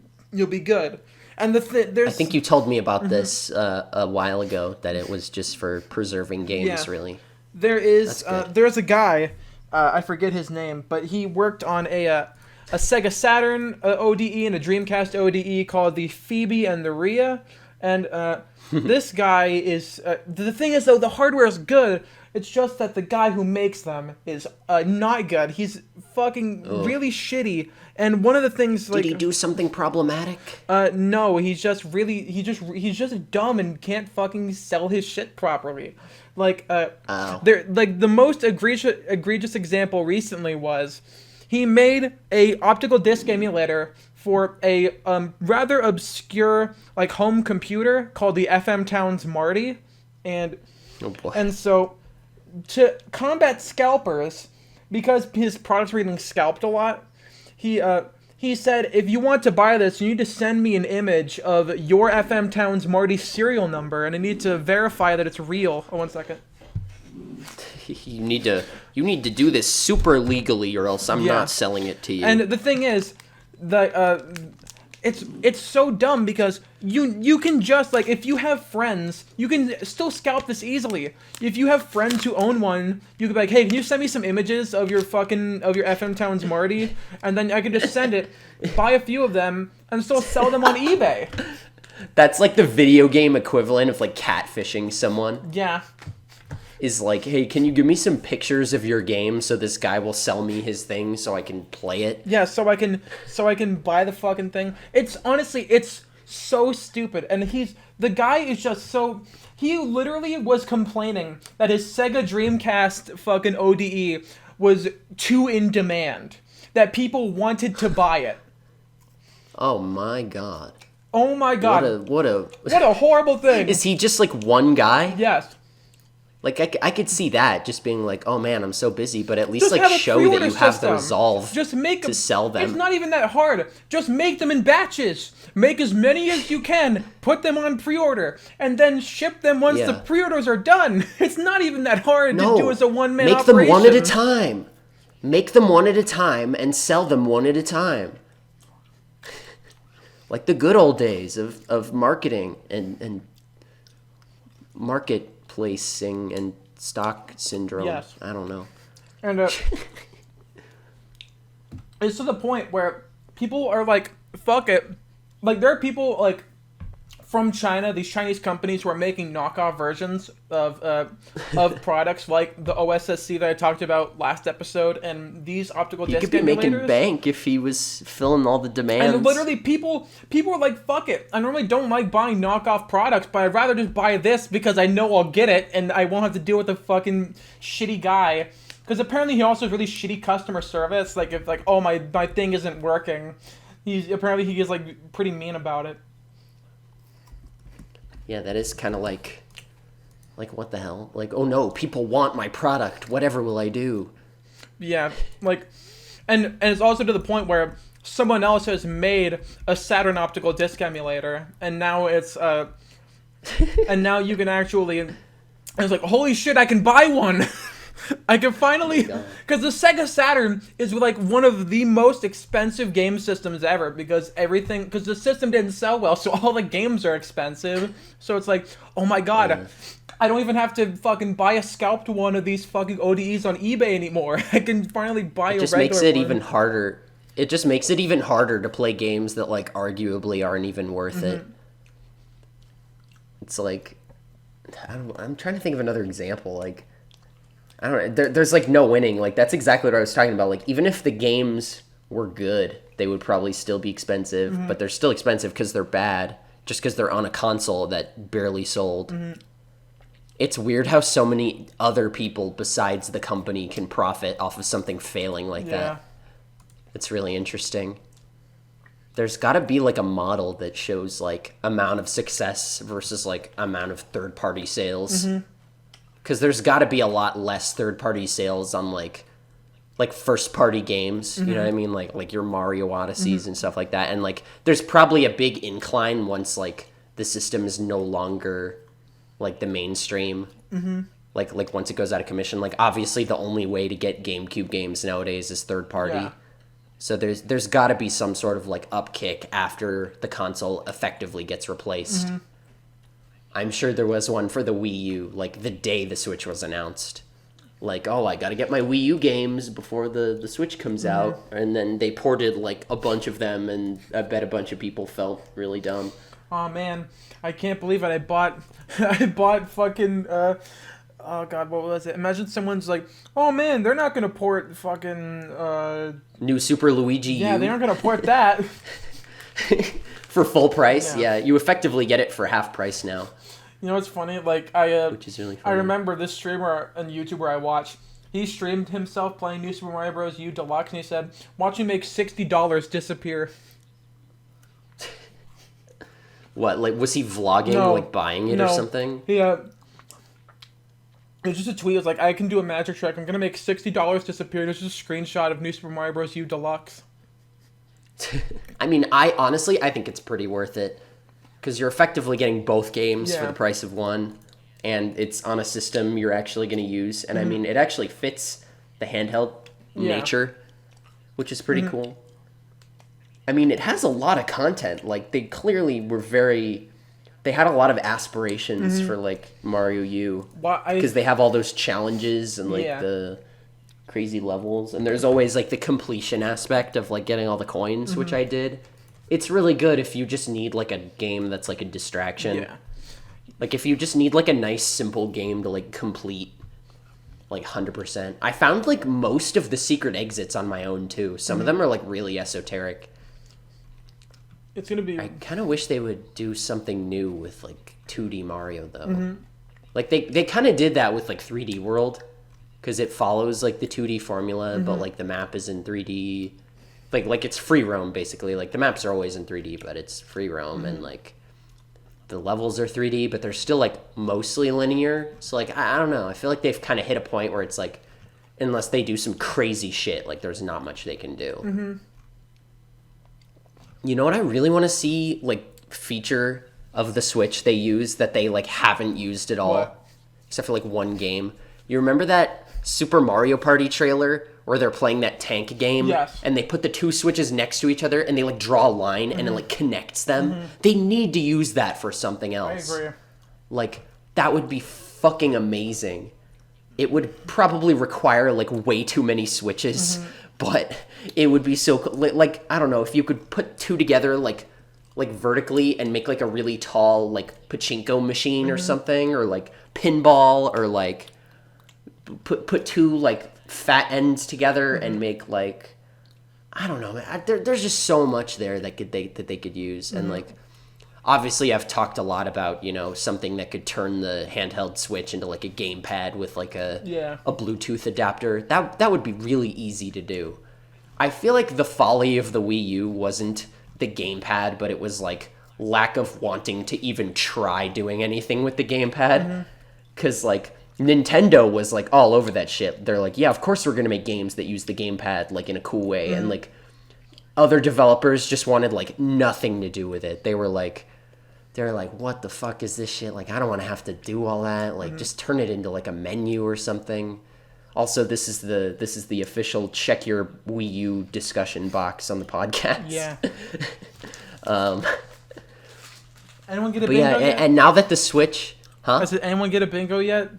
good. And there's I think you told me about this a while ago, that it was just for preserving games, Yeah. really. there's good. there's a guy, I forget his name, but he worked on a Sega Saturn ODE and a Dreamcast ODE called the Phoebe and the Rhea, and this guy is the thing is though, the hardware is good. It's just that the guy who makes them is not good. He's fucking really shitty. And one of the things like Did he do something problematic? no, he's just dumb and can't fucking sell his shit properly. Like there like the most egregious example recently was he made a optical disc emulator for a rather obscure like home computer called the FM Towns Marty, and Oh boy. and so to combat scalpers, because his products were getting scalped a lot, he said, if you want to buy this, you need to send me an image of your FM Towns Marty serial number, and I need to verify that it's real. Oh, 1 second. You need to do this super legally, or else I'm Yeah. not selling it to you. And the thing is, it's so dumb because you can just like, if you have friends, you can still scalp this easily. If you have friends who own one, you could be like, hey, can you send me some images of your FM Towns Marty, and then I can just send it, buy a few of them, and still sell them on eBay. That's like the video game equivalent of like catfishing someone. Yeah. Is like, hey, can you give me some pictures of your game so this guy will sell me his thing so I can play it? Yeah, so I can buy the fucking thing. It's honestly, it's so stupid, and the guy is just so. He literally was complaining that his Sega Dreamcast fucking ODE was too in demand, that people wanted to buy it. Oh my god. Oh my god! What a What a horrible thing! Is he just like one guy? Yes. Like I could see that just being like, oh man, I'm so busy, but at least Just like have a show that pre-order you have the system. resolve Just make to sell them. It's not even that hard. Just make them in batches. Make as many as you can. Put them on pre-order, and then ship them once the Yeah. pre-orders are done. It's not even that hard No, to do as a one-man make operation. them one at a time. Make them one at a time and sell them one at a time. Like the good old days of marketing and marketplacing and stock syndrome. Yes. I don't know. And It's to the point where people are like, fuck it. Like, there are people, like, from China, these Chinese companies who are making knockoff versions of products like the OSSC that I talked about last episode, and these optical He disc could be making emulators. bank if he was filling all the demands. And literally, people are like, fuck it. I normally don't like buying knockoff products, but I'd rather just buy this because I know I'll get it, and I won't have to deal with a fucking shitty guy. Because apparently he also has really shitty customer service. Like, if, like, oh, my thing isn't working. He is, like, pretty mean about it. Yeah, that is kind of like what the hell? Like, oh no, people want my product. Whatever will I do? Yeah, like, and it's also to the point where someone else has made a Saturn optical disc emulator, and now it's and now you can actually, and it's like, holy shit, I can buy one. I can finally, because the Sega Saturn is like one of the most expensive game systems ever, because the system didn't sell well, so all the games are expensive. So it's like, oh my god, I don't even have to fucking buy a scalped one of these fucking ODEs on eBay anymore. I can finally buy a regular one. It just makes it even harder. It just makes it even harder to play games that, like, arguably aren't even worth it. It's like, I'm trying to think of another example, like, I don't know. There's like no winning. Like, that's exactly what I was talking about. Like, even if the games were good, they would probably still be expensive. But they're still expensive because they're bad, just because they're on a console that barely sold. It's weird how so many other people besides the company can profit off of something failing like that. It's really interesting. There's got to be like a model that shows like amount of success versus like amount of third-party sales. Because there's got to be a lot less third-party sales on like first-party games. You know what I mean? Like your Mario Odysseys and stuff like that. And like there's probably a big incline once like the system is no longer like the mainstream. Like once it goes out of commission. Like, obviously the only way to get GameCube games nowadays is third-party. Yeah. So there's got to be some sort of like upkick after the console effectively gets replaced. I'm sure there was one for the Wii U, like, the day the Switch was announced. Like, oh, I gotta get my Wii U games before the Switch comes out. And then they ported, like, a bunch of them, and I bet a bunch of people felt really dumb. Oh, man. I can't believe it. I bought fucking, oh, God, what was it? Imagine someone's like, oh, man, they're not gonna port fucking, New Super Luigi U. Yeah, they aren't gonna port that. For full price? Yeah, you effectively get it for half price now. You know what's funny? Like, which is really funny. I remember this streamer and YouTuber I watched. He streamed himself playing New Super Mario Bros. U Deluxe, and he said, "Watch me make $60 disappear." What? Like, was he vlogging, like buying it or something? Yeah. It's just a tweet. It's like, I can do a magic trick. I'm gonna make $60 disappear. And it's just a screenshot of New Super Mario Bros. U Deluxe. I mean, I think it's pretty worth it. Because you're effectively getting both games for the price of one, and it's on a system you're actually going to use. And I mean, it actually fits the handheld nature, which is pretty cool. I mean, it has a lot of content. Like, they clearly were they had a lot of aspirations for, like, Mario U. Because they have all those challenges and, like, the crazy levels. And there's always, like, the completion aspect of, like, getting all the coins, which I did. It's really good if you just need, like, a game that's, like, a distraction. Yeah. Like, if you just need, like, a nice, simple game to, like, complete, like, 100%. I found, like, most of the secret exits on my own, too. Some of them are, like, really esoteric. It's gonna be... I kind of wish they would do something new with, like, 2D Mario, though. Like, they kind of did that with, like, 3D World. Because it follows, like, the 2D formula, but, like, the map is in 3D... Like it's free roam, basically. Like, the maps are always in 3D, but it's free roam, and, like, the levels are 3D, but they're still, like, mostly linear. So, like, I don't know. I feel like they've kind of hit a point where it's, like, unless they do some crazy shit, like, there's not much they can do. You know what I really want to see, like, feature of the Switch they use that they, like, haven't used at all? What? Except for, like, one game. You remember that Super Mario Party trailer where they're playing that tank game? Yes. And they put the two switches next to each other and they, like, draw a line and it, like, connects them? They need to use that for something else. I agree. Like, that would be fucking amazing. It would probably require, like, way too many switches, but it would be so cool. Like, I don't know, if you could put two together like vertically and make like a really tall like pachinko machine or something, or like pinball, or like put two like fat ends together and make like, I don't know, man. There's just so much there that they could use. And like, obviously I've talked a lot about, you know, something that could turn the handheld Switch into like a gamepad with like a Bluetooth adapter. That would be really easy to do. I feel like the folly of the Wii U wasn't the gamepad, but it was like lack of wanting to even try doing anything with the gamepad. Because like Nintendo was like all over that shit. They're like, yeah, of course we're gonna make games that use the gamepad like in a cool way. And like other developers just wanted like nothing to do with it. They were like, what the fuck is this shit? Like, I don't want to have to do all that. Like, just turn it into like a menu or something. Also, this is the official check your Wii U discussion box on the podcast. Yeah. Anyone get a but bingo yeah, yet? and now that the Switch, I said, anyone get a bingo yet?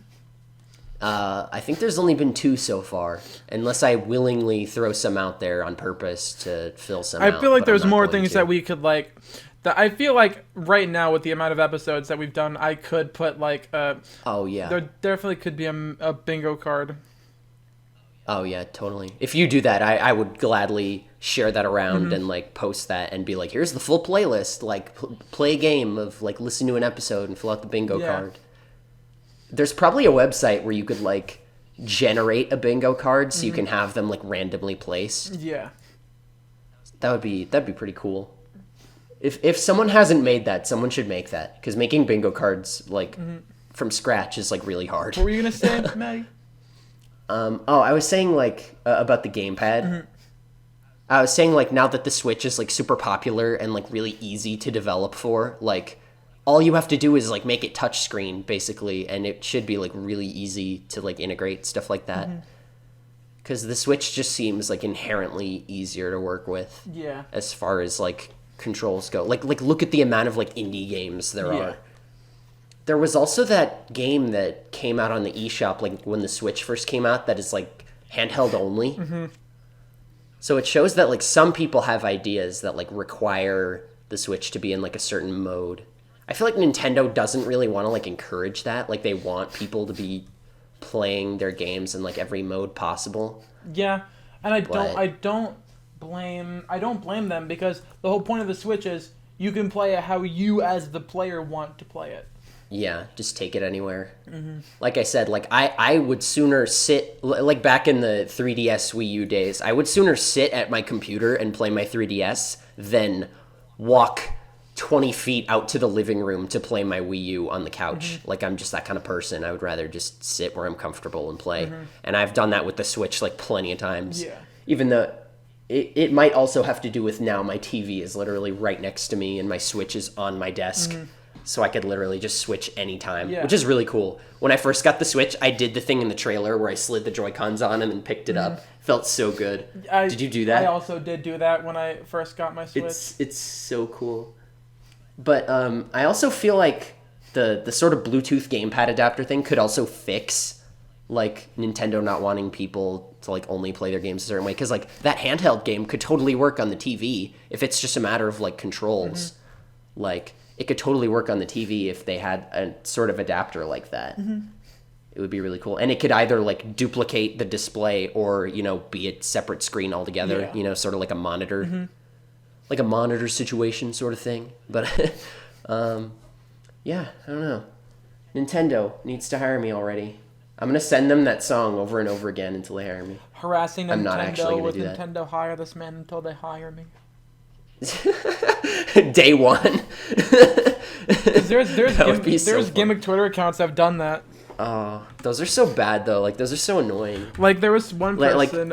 I think there's only been 2 so far, unless I willingly throw some out there on purpose to fill some out. I feel like but there's I'm not more going things to. that we could like. That I feel like right now with the amount of episodes that we've done, I could put like Oh yeah. there definitely could be a bingo card. Oh yeah, totally. If you do that, I would gladly share that around and like post that and be like, here's the full playlist. Like play a game of like listen to an episode and fill out the bingo card. There's probably a website where you could like generate a bingo card so you can have them like randomly placed. Yeah. That'd be pretty cool. If someone hasn't made that, someone should make that, because making bingo cards like from scratch is like really hard. What were you gonna say, Maddie? I was saying like about the gamepad. I was saying like now that the Switch is like super popular and like really easy to develop for, like all you have to do is like make it touchscreen basically, and it should be like really easy to like integrate stuff like that. Because the Switch just seems like inherently easier to work with. Yeah. As far as like controls go, like look at the amount of like indie games there are. There was also that game that came out on the eShop like when the Switch first came out that is like handheld only. So it shows that like some people have ideas that like require the Switch to be in like a certain mode. I feel like Nintendo doesn't really want to like encourage that. Like they want people to be playing their games in like every mode possible. Yeah, and I don't blame them, because the whole point of the Switch is you can play it how you as the player want to play it. Yeah, just take it anywhere. Like I said, like I would sooner sit, like back in the 3DS Wii U days, I would sooner sit at my computer and play my 3DS than walk 20 feet out to the living room to play my Wii U on the couch. Like I'm just that kind of person. I would rather just sit where I'm comfortable and play. And I've done that with the Switch like plenty of times. Yeah. Even though it might also have to do with now my TV is literally right next to me and my Switch is on my desk. So I could literally just switch anytime, which is really cool. When I first got the Switch, I did the thing in the trailer where I slid the Joy-Cons on and then picked it up. Felt so good. Did you do that? I also did do that when I first got my Switch. It's so cool. But I also feel like the sort of Bluetooth gamepad adapter thing could also fix like Nintendo not wanting people to like only play their games a certain way, because like that handheld game could totally work on the TV if it's just a matter of like controls. Like it could totally work on the TV if they had a sort of adapter like that. It would be really cool. And it could either like duplicate the display or, you know, be a separate screen altogether, you know, sort of like a monitor. Like a monitor situation sort of thing. But yeah, I don't know. Nintendo needs to hire me already. I'm going to send them that song over and over again until they hire me. Harassing Nintendo I'm not actually gonna with do that. Nintendo, hire this man until they hire me. Day one. There's gimmick Twitter accounts that have done that. Oh, those are so bad though. Like those are so annoying. Like there was one Like- person,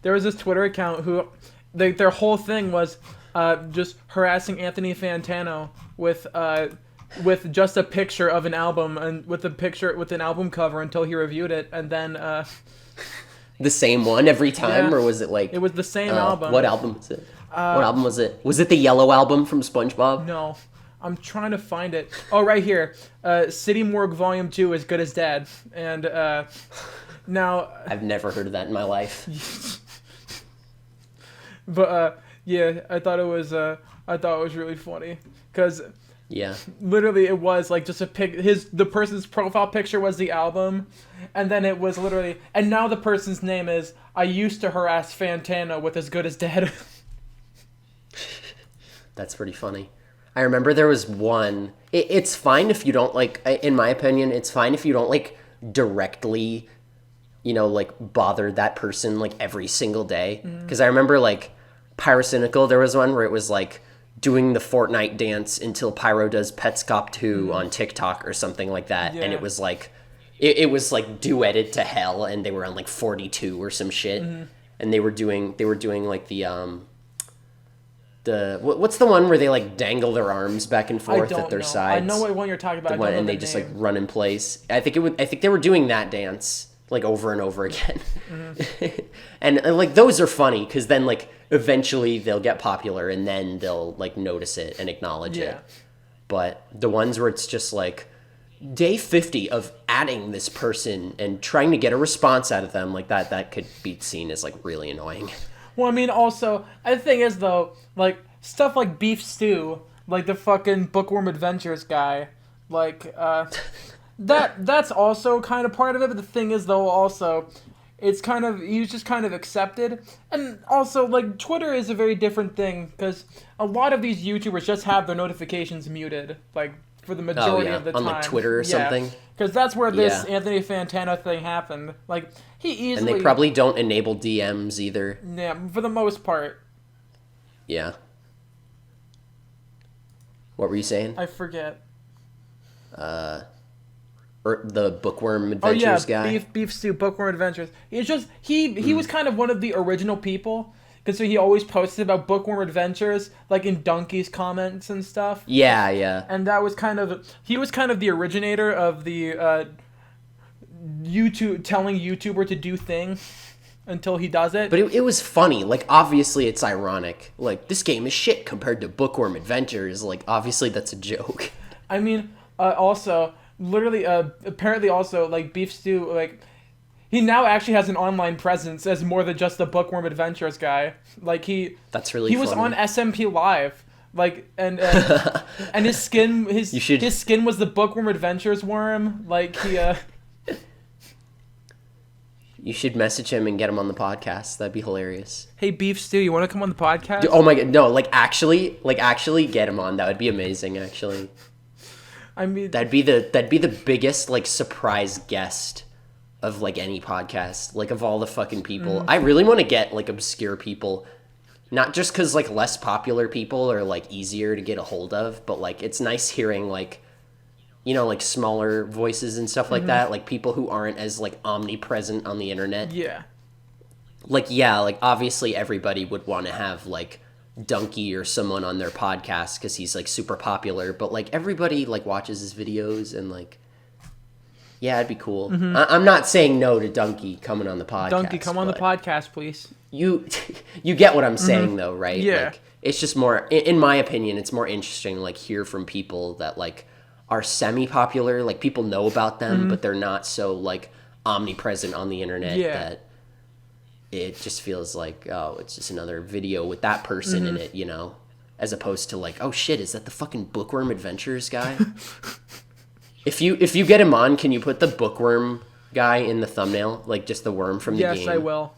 there was this Twitter account who, their whole thing was just harassing Anthony Fantano with just a picture of an album and with an album cover until he reviewed it, and then The same one every time, Yeah. or was it like? it was the same album. What album was it? What album was it? Was it the Yellow Album from SpongeBob? No, I'm trying to find it. Oh, right here. City Morgue Volume 2, As Good as Dad. And now... I've never heard of that in my life. But yeah, I thought it was really funny because Yeah. literally it was like just a the person's profile picture was the album, and then it was literally, and now the person's name is I used to harass Fantana with As Good as Dead. That's pretty funny. I remember there was one. It's fine if you don't like. In my opinion, it's fine if you don't like directly, like bother that person like every single day. Because I remember like Pyrocynical. There was one where it was like doing the Fortnite dance until Pyro does Petscop 2 on TikTok or something like that, and it was like, it was like duetted to hell, and they were on like 42 or some shit, and they were doing like the what's the one where they like dangle their arms back and forth at their sides? I know what one you're talking about. And they just like run in place. I think they were doing that dance like over and over again. and like those are funny because then like eventually they'll get popular and then they'll like notice it and acknowledge it. But the ones where it's just like day 50 of adding this person and trying to get a response out of them, like that could be seen as like really annoying. Well, I mean, also, the thing is, though, like, stuff like Beef Stew, like the fucking Bookworm Adventures guy, like, that's also kind of part of it, but the thing is, though, also, it's kind of, he's just kind of accepted, and also, like, Twitter is a very different thing, because a lot of these YouTubers just have their notifications muted, like, for the majority of the time. On, like, Twitter or something? Because that's where this Anthony Fantana thing happened. Like, he easily... And they probably don't enable DMs either. Yeah, for the most part. Yeah. What were you saying? I forget. Or the Bookworm Adventures guy? Beef Stew, Bookworm Adventures. It's just, he was kind of one of the original people... Because he always posted about Bookworm Adventures, like in Donkey's comments and stuff. Yeah, yeah. And that was he was kind of the originator of the YouTube, telling YouTuber to do things until he does it. But it was funny. Like, obviously it's ironic. Like, this game is shit compared to Bookworm Adventures. Like, obviously that's a joke. I mean, also, literally, apparently also, like, Beef Stew, like... He now actually has an online presence as more than just the Bookworm Adventures guy. Like That's really he funny. was on SMP Live. Like and his skin his skin was the Bookworm Adventures worm. Like he You should message him and get him on the podcast. That'd be hilarious. Hey Beef Stew, you want to come on the podcast? Oh my god, no, like actually get him on. That would be amazing actually. I mean that'd be the biggest like surprise guest of like any podcast, like of all the fucking people. I really want to get like obscure people, not just because like less popular people are like easier to get a hold of, but like it's nice hearing like, like smaller voices and stuff like that, like people who aren't as like omnipresent on the internet. Like obviously everybody would want to have like Donkey or someone on their podcast because he's like super popular, but like everybody like watches his videos and like, yeah, it'd be cool. I'm not saying no to Donkey coming on the podcast. Donkey, come on the podcast, please. You get what I'm saying, though, right? Yeah. Like, it's just more, in my opinion, it's more interesting to, like, hear from people that, like, are semi-popular. Like, people know about them, but they're not so, like, omnipresent on the internet that it just feels like, oh, it's just another video with that person in it, As opposed to, like, oh, shit, is that the fucking Bookworm Adventures guy? If you get him on, can you put the Bookworm guy in the thumbnail, like just the worm from the game? Yes, I will.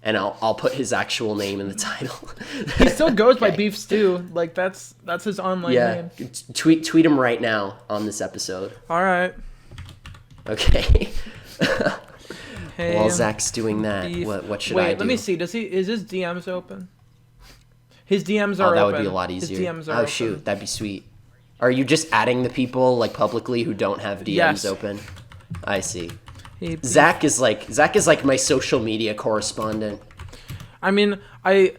And I'll put his actual name in the title. He still goes by Beef Stew. Like that's his online name. Tweet him right now on this episode. All right. Okay. Hey, while Zach's doing that, what should I do? Wait, let me see. Is his DMs open? His DMs are open. Oh, that would be a lot easier. His DMs are open. Shoot, that'd be sweet. Are you just adding the people like publicly who don't have DMs open? I see. Zach is like my social media correspondent. I mean, I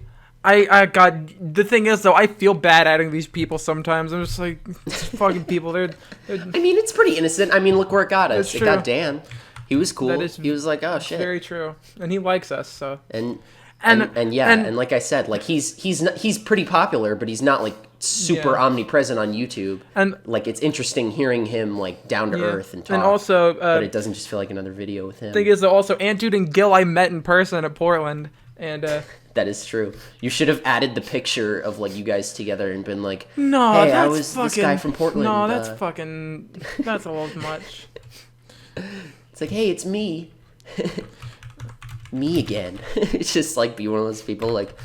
got the thing is though, I feel bad adding these people sometimes. I'm just like, these fucking people. They're I mean, it's pretty innocent. I mean, look where it got us. It got Dan. He was cool. He was like, oh shit. Very true, and he likes us. So and like I said, like he's pretty popular, but he's not like super omnipresent on YouTube. And like it's interesting hearing him like down to earth and talk. And also, but it doesn't just feel like another video with him. Thing is, though, also Antude and Gil I met in person at Portland, and That is true. You should have added the picture of like you guys together and been like, No, "Hey, that's I was fucking, this guy from Portland." No, that's that's a little much. It's like, "Hey, it's me." Me again. It's just like be one of those people like,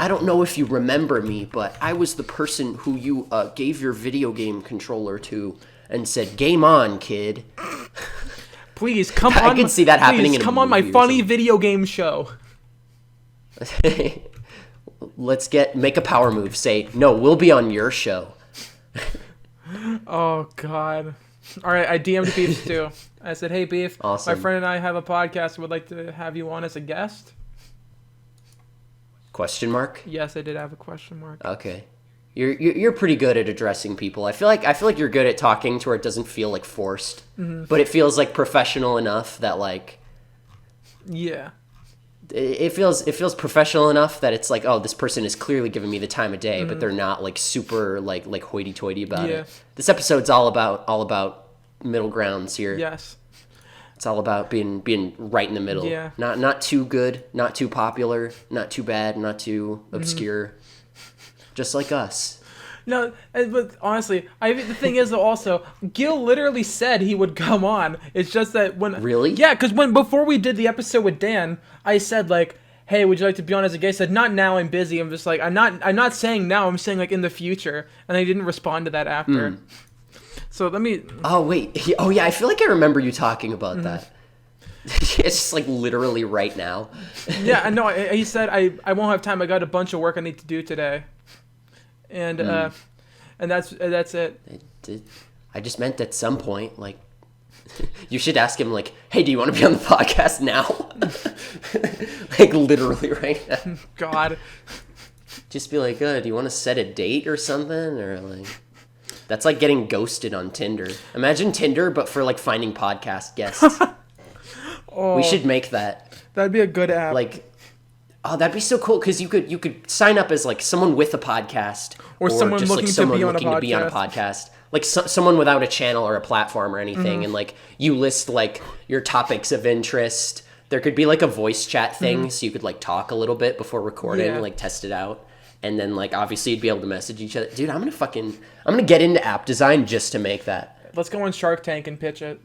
I don't know if you remember me, but I was the person who you gave your video game controller to and said, "Game on, kid." Please come I on. could see that happening. Please come on my funny video game show. Let's make a power move. Say, "No, we'll be on your show." Oh God. All right, I DM'd Beef too. I said, "Hey Beef, Awesome. my friend and I have a podcast. Would like to have you on as a guest." Question mark? Yes, I did have a question mark. Okay. You're pretty good at addressing people. I feel like you're good at talking to where it doesn't feel like forced, but it feels like professional enough that like Yeah. it feels professional enough that it's like, oh, this person is clearly giving me the time of day, but they're not like super like hoity-toity about Yeah. it. This episode's all about middle grounds here. Yes. It's all about being right in the middle. Yeah. Not too good, not too popular, not too bad, not too obscure. Just like us. No, but honestly, the thing is though also, Gil literally said he would come on. It's just that when Really? Yeah, because before we did the episode with Dan, I said like, "Hey, would you like to be on as a guest?" He said, "Not now, I'm busy." I'm just like, I'm not saying now. I'm saying like in the future, and I didn't respond to that after. So let me. Oh wait. Oh yeah. I feel like I remember you talking about that. It's just like literally right now. Yeah, I know. He said I won't have time. I got a bunch of work I need to do today, and that's it. I just meant at some point, like, you should ask him, like, "Hey, do you want to be on the podcast now?" Like literally right now. God. Just be like, "Do you want to set a date or something?" Or like, that's like getting ghosted on Tinder. Imagine Tinder, but for like finding podcast guests. Oh, We should make that. That'd be a good app. Like, oh, that'd be so cool because you could sign up as like someone with a podcast Or someone just looking like to someone be on a looking to be on a podcast. Like someone without a channel or a platform or anything, and like you list like your topics of interest. There could be like a voice chat thing, so you could like talk a little bit before recording, Yeah. like test it out, and then like obviously you'd be able to message each other. Dude, I'm gonna get into app design just to make that. Let's go on Shark Tank and pitch it.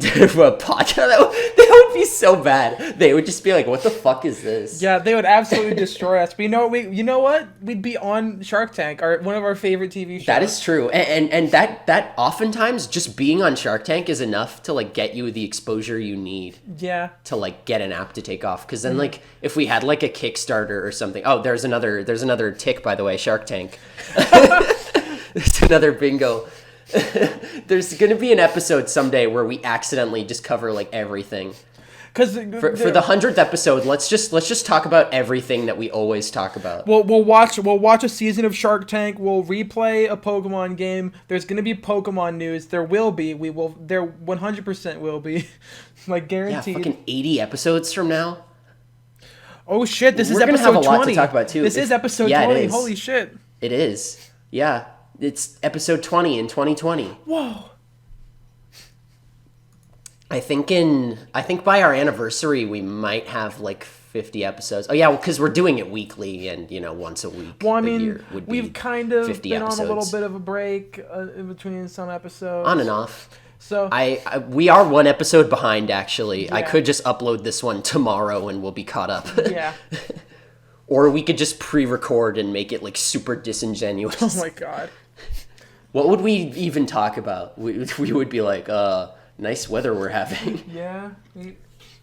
For a podcast, that would be so bad. They would just be like, "What the fuck is this?" Yeah, they would absolutely destroy us. But you know what? We'd be on Shark Tank, one of our favorite TV shows. That is true, and that oftentimes just being on Shark Tank is enough to like get you the exposure you need Yeah. to like get an app to take off. Because then like if we had like a Kickstarter or something. Oh, there's another tick, by the way. Shark Tank. There's another bingo. There's gonna be an episode someday where we accidentally just cover like everything. Because For the 100th episode, let's just talk about everything that we always talk about. We'll watch a season of Shark Tank. We'll replay a Pokemon game. There's gonna be Pokemon news. There 100% will be, like Yeah, guaranteed. fucking 80 episodes from now. Oh shit! This is We're gonna episode have a 20. lot to talk about, too. This is episode Yeah, it 20. is. Holy shit! It is. Yeah. It's episode 20 in 2020. Whoa. I think by our anniversary we might have like 50 episodes. Oh yeah, because we're doing it weekly and once a week. Well, I a mean, year would be we've kind of 50 been episodes. on a little bit of a break in between some episodes. On and off. So we are one episode behind actually. I Yeah. could just upload this one tomorrow and we'll be caught up. yeah. Or we could just pre-record and make it like super disingenuous. Oh my god. What would we even talk about? We would be like, nice weather we're having. Yeah.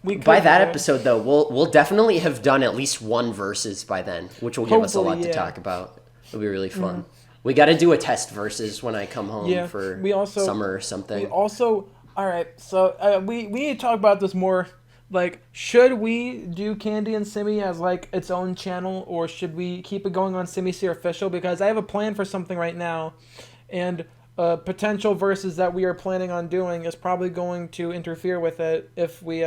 We could, By that yeah. episode, though, we'll definitely have done at least one versus by then, which will give us a lot Hopefully, to yeah. talk about. It'll be really fun. We got to do a test versus when I come home Yeah, for we also- summer or something. All right. So we need to talk about this more. Like, should we do Candy and Simmy as like its own channel, or should we keep it going on Simmy Seer Official? Because I have a plan for something right now, and potential versus that we are planning on doing is probably going to interfere with it if we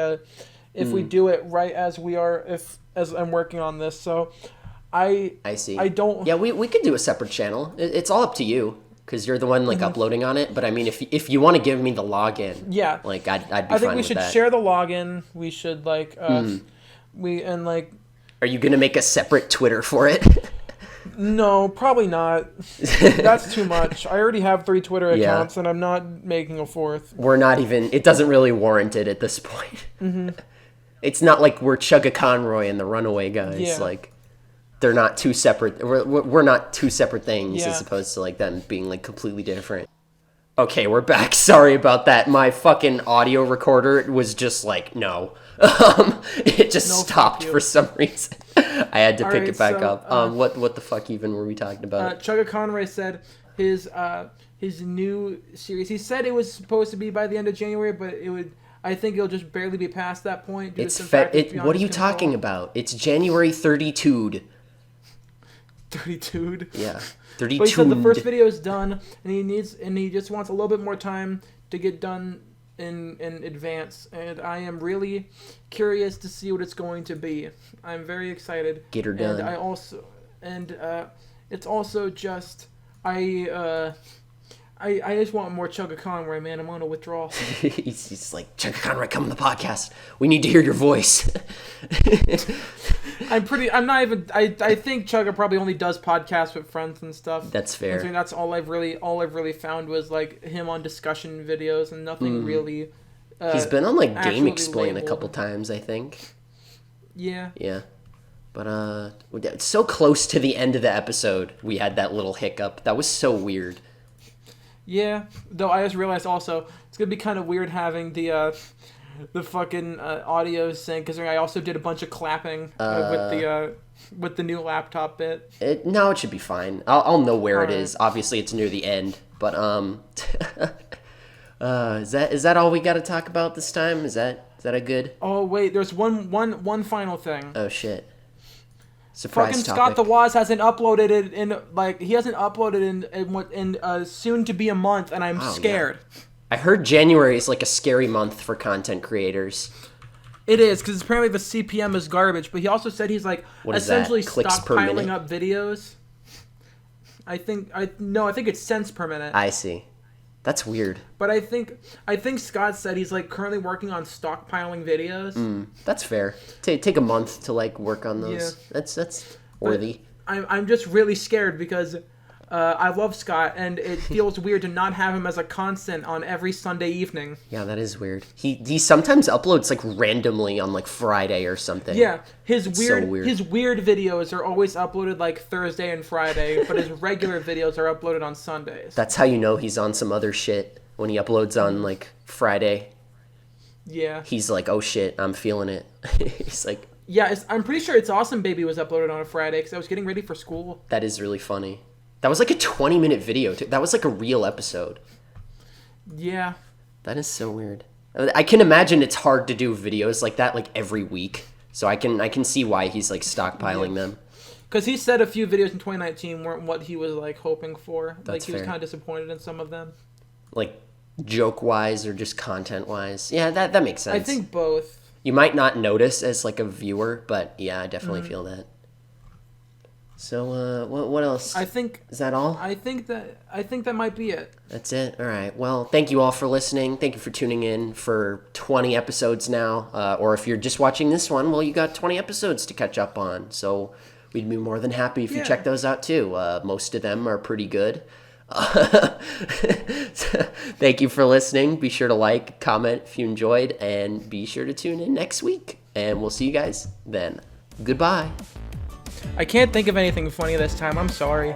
do it right as I'm working on this. So I see. I don't. Yeah, we could do a separate channel. It's all up to you because you're the one like uploading on it. But I mean, if you want to give me the login, Yeah. like I'd be I fine think we with should that. share the login. We should like Are you gonna make a separate Twitter for it? No, probably not. That's too much. I already have 3 Twitter Yeah. accounts, and I'm not making a 4th. We're not even. It doesn't really warrant it at this point. It's not like we're Chugga Conroy and the Runaway Guys. Yeah. Like, they're not two separate. We're not two separate things Yeah. as opposed to like them being like completely different. Okay, we're back. Sorry about that. My fucking audio recorder was just like no. It just No, fuck stopped you. for some reason. I had to pick Alright, it back so, up. What the fuck even were we talking about? Chugga Conroy said his new series. He said it was supposed to be by the end of January, but it would. I think it'll just barely be past that point. Due to some factors beyond What are his you control. talking about? It's January 32'd. 32'd. Yeah, But he 32'd. said the first video is done, and he just wants a little bit more time to get done in advance. And I am really curious to see what it's going to be. I'm very excited. Get her done. And it's also just I just want more Chugga Conroy, man. I'm on a withdrawal. He's like, Chugga Conroy, come on the podcast. We need to hear your voice. I think Chugga probably only does podcasts with friends and stuff. That's fair. And so that's all I've really found was like him on discussion videos and nothing really. He's been on like Game actually Explain a labeled. couple times, I think. Yeah. Yeah. But it's so close to the end of the episode, we had that little hiccup. That was so weird. Yeah. Though I just realized also it's gonna be kind of weird having the fucking audio sync because I also did a bunch of clapping with the new laptop bit. No, it should be fine. I'll know where it Alright. is. Obviously, it's near the end. But is that all we got to talk about this time? Is that a good? Oh wait, there's one final thing. Oh shit! Surprise Fucking topic. Scott the Woz hasn't uploaded it he hasn't uploaded in soon to be a month, and I'm Oh, scared. I heard January is like a scary month for content creators. It is because apparently the CPM is garbage, but he also said he's like What is that? essentially Clicks per stockpiling minute? up videos. I think it's cents per minute. I see. That's weird. But I think Scott said he's like currently working on stockpiling videos. That's fair. Take a month to like work on those. Yeah. That's worthy. I'm just really scared because I love Scott and it feels weird to not have him as a constant on every Sunday evening. Yeah, that is weird. He sometimes uploads like randomly on like Friday or something. Yeah, his so weird. videos are always uploaded like Thursday and Friday, but his regular videos are uploaded on Sundays. That's how you know he's on some other shit when he uploads on like Friday. Yeah. He's like, oh shit, I'm feeling it. He's like, Yeah, I'm pretty sure It's Awesome Baby was uploaded on a Friday because I was getting ready for school. that is really funny. That was like a 20-minute video too. That was like a real episode. Yeah. That is so weird. I can imagine it's hard to do videos like that like every week. So I can see why he's like stockpiling them. Because he said a few videos in 2019 weren't what he was like hoping for. That's he was fair. kind of disappointed in some of them. Like joke-wise or just content-wise. Yeah, that makes sense. I think both. You might not notice as like a viewer, but yeah, I definitely feel that. So what else? I think Is that all? I think that might be it. That's it. All right. Well, thank you all for listening. Thank you for tuning in for 20 episodes now. Or if you're just watching this one, well, you got 20 episodes to catch up on. So we'd be more than happy if you Yeah. check those out too. Most of them are pretty good. Thank you for listening. Be sure to like, comment if you enjoyed, and be sure to tune in next week. And we'll see you guys then. Goodbye. I can't think of anything funny this time. I'm sorry.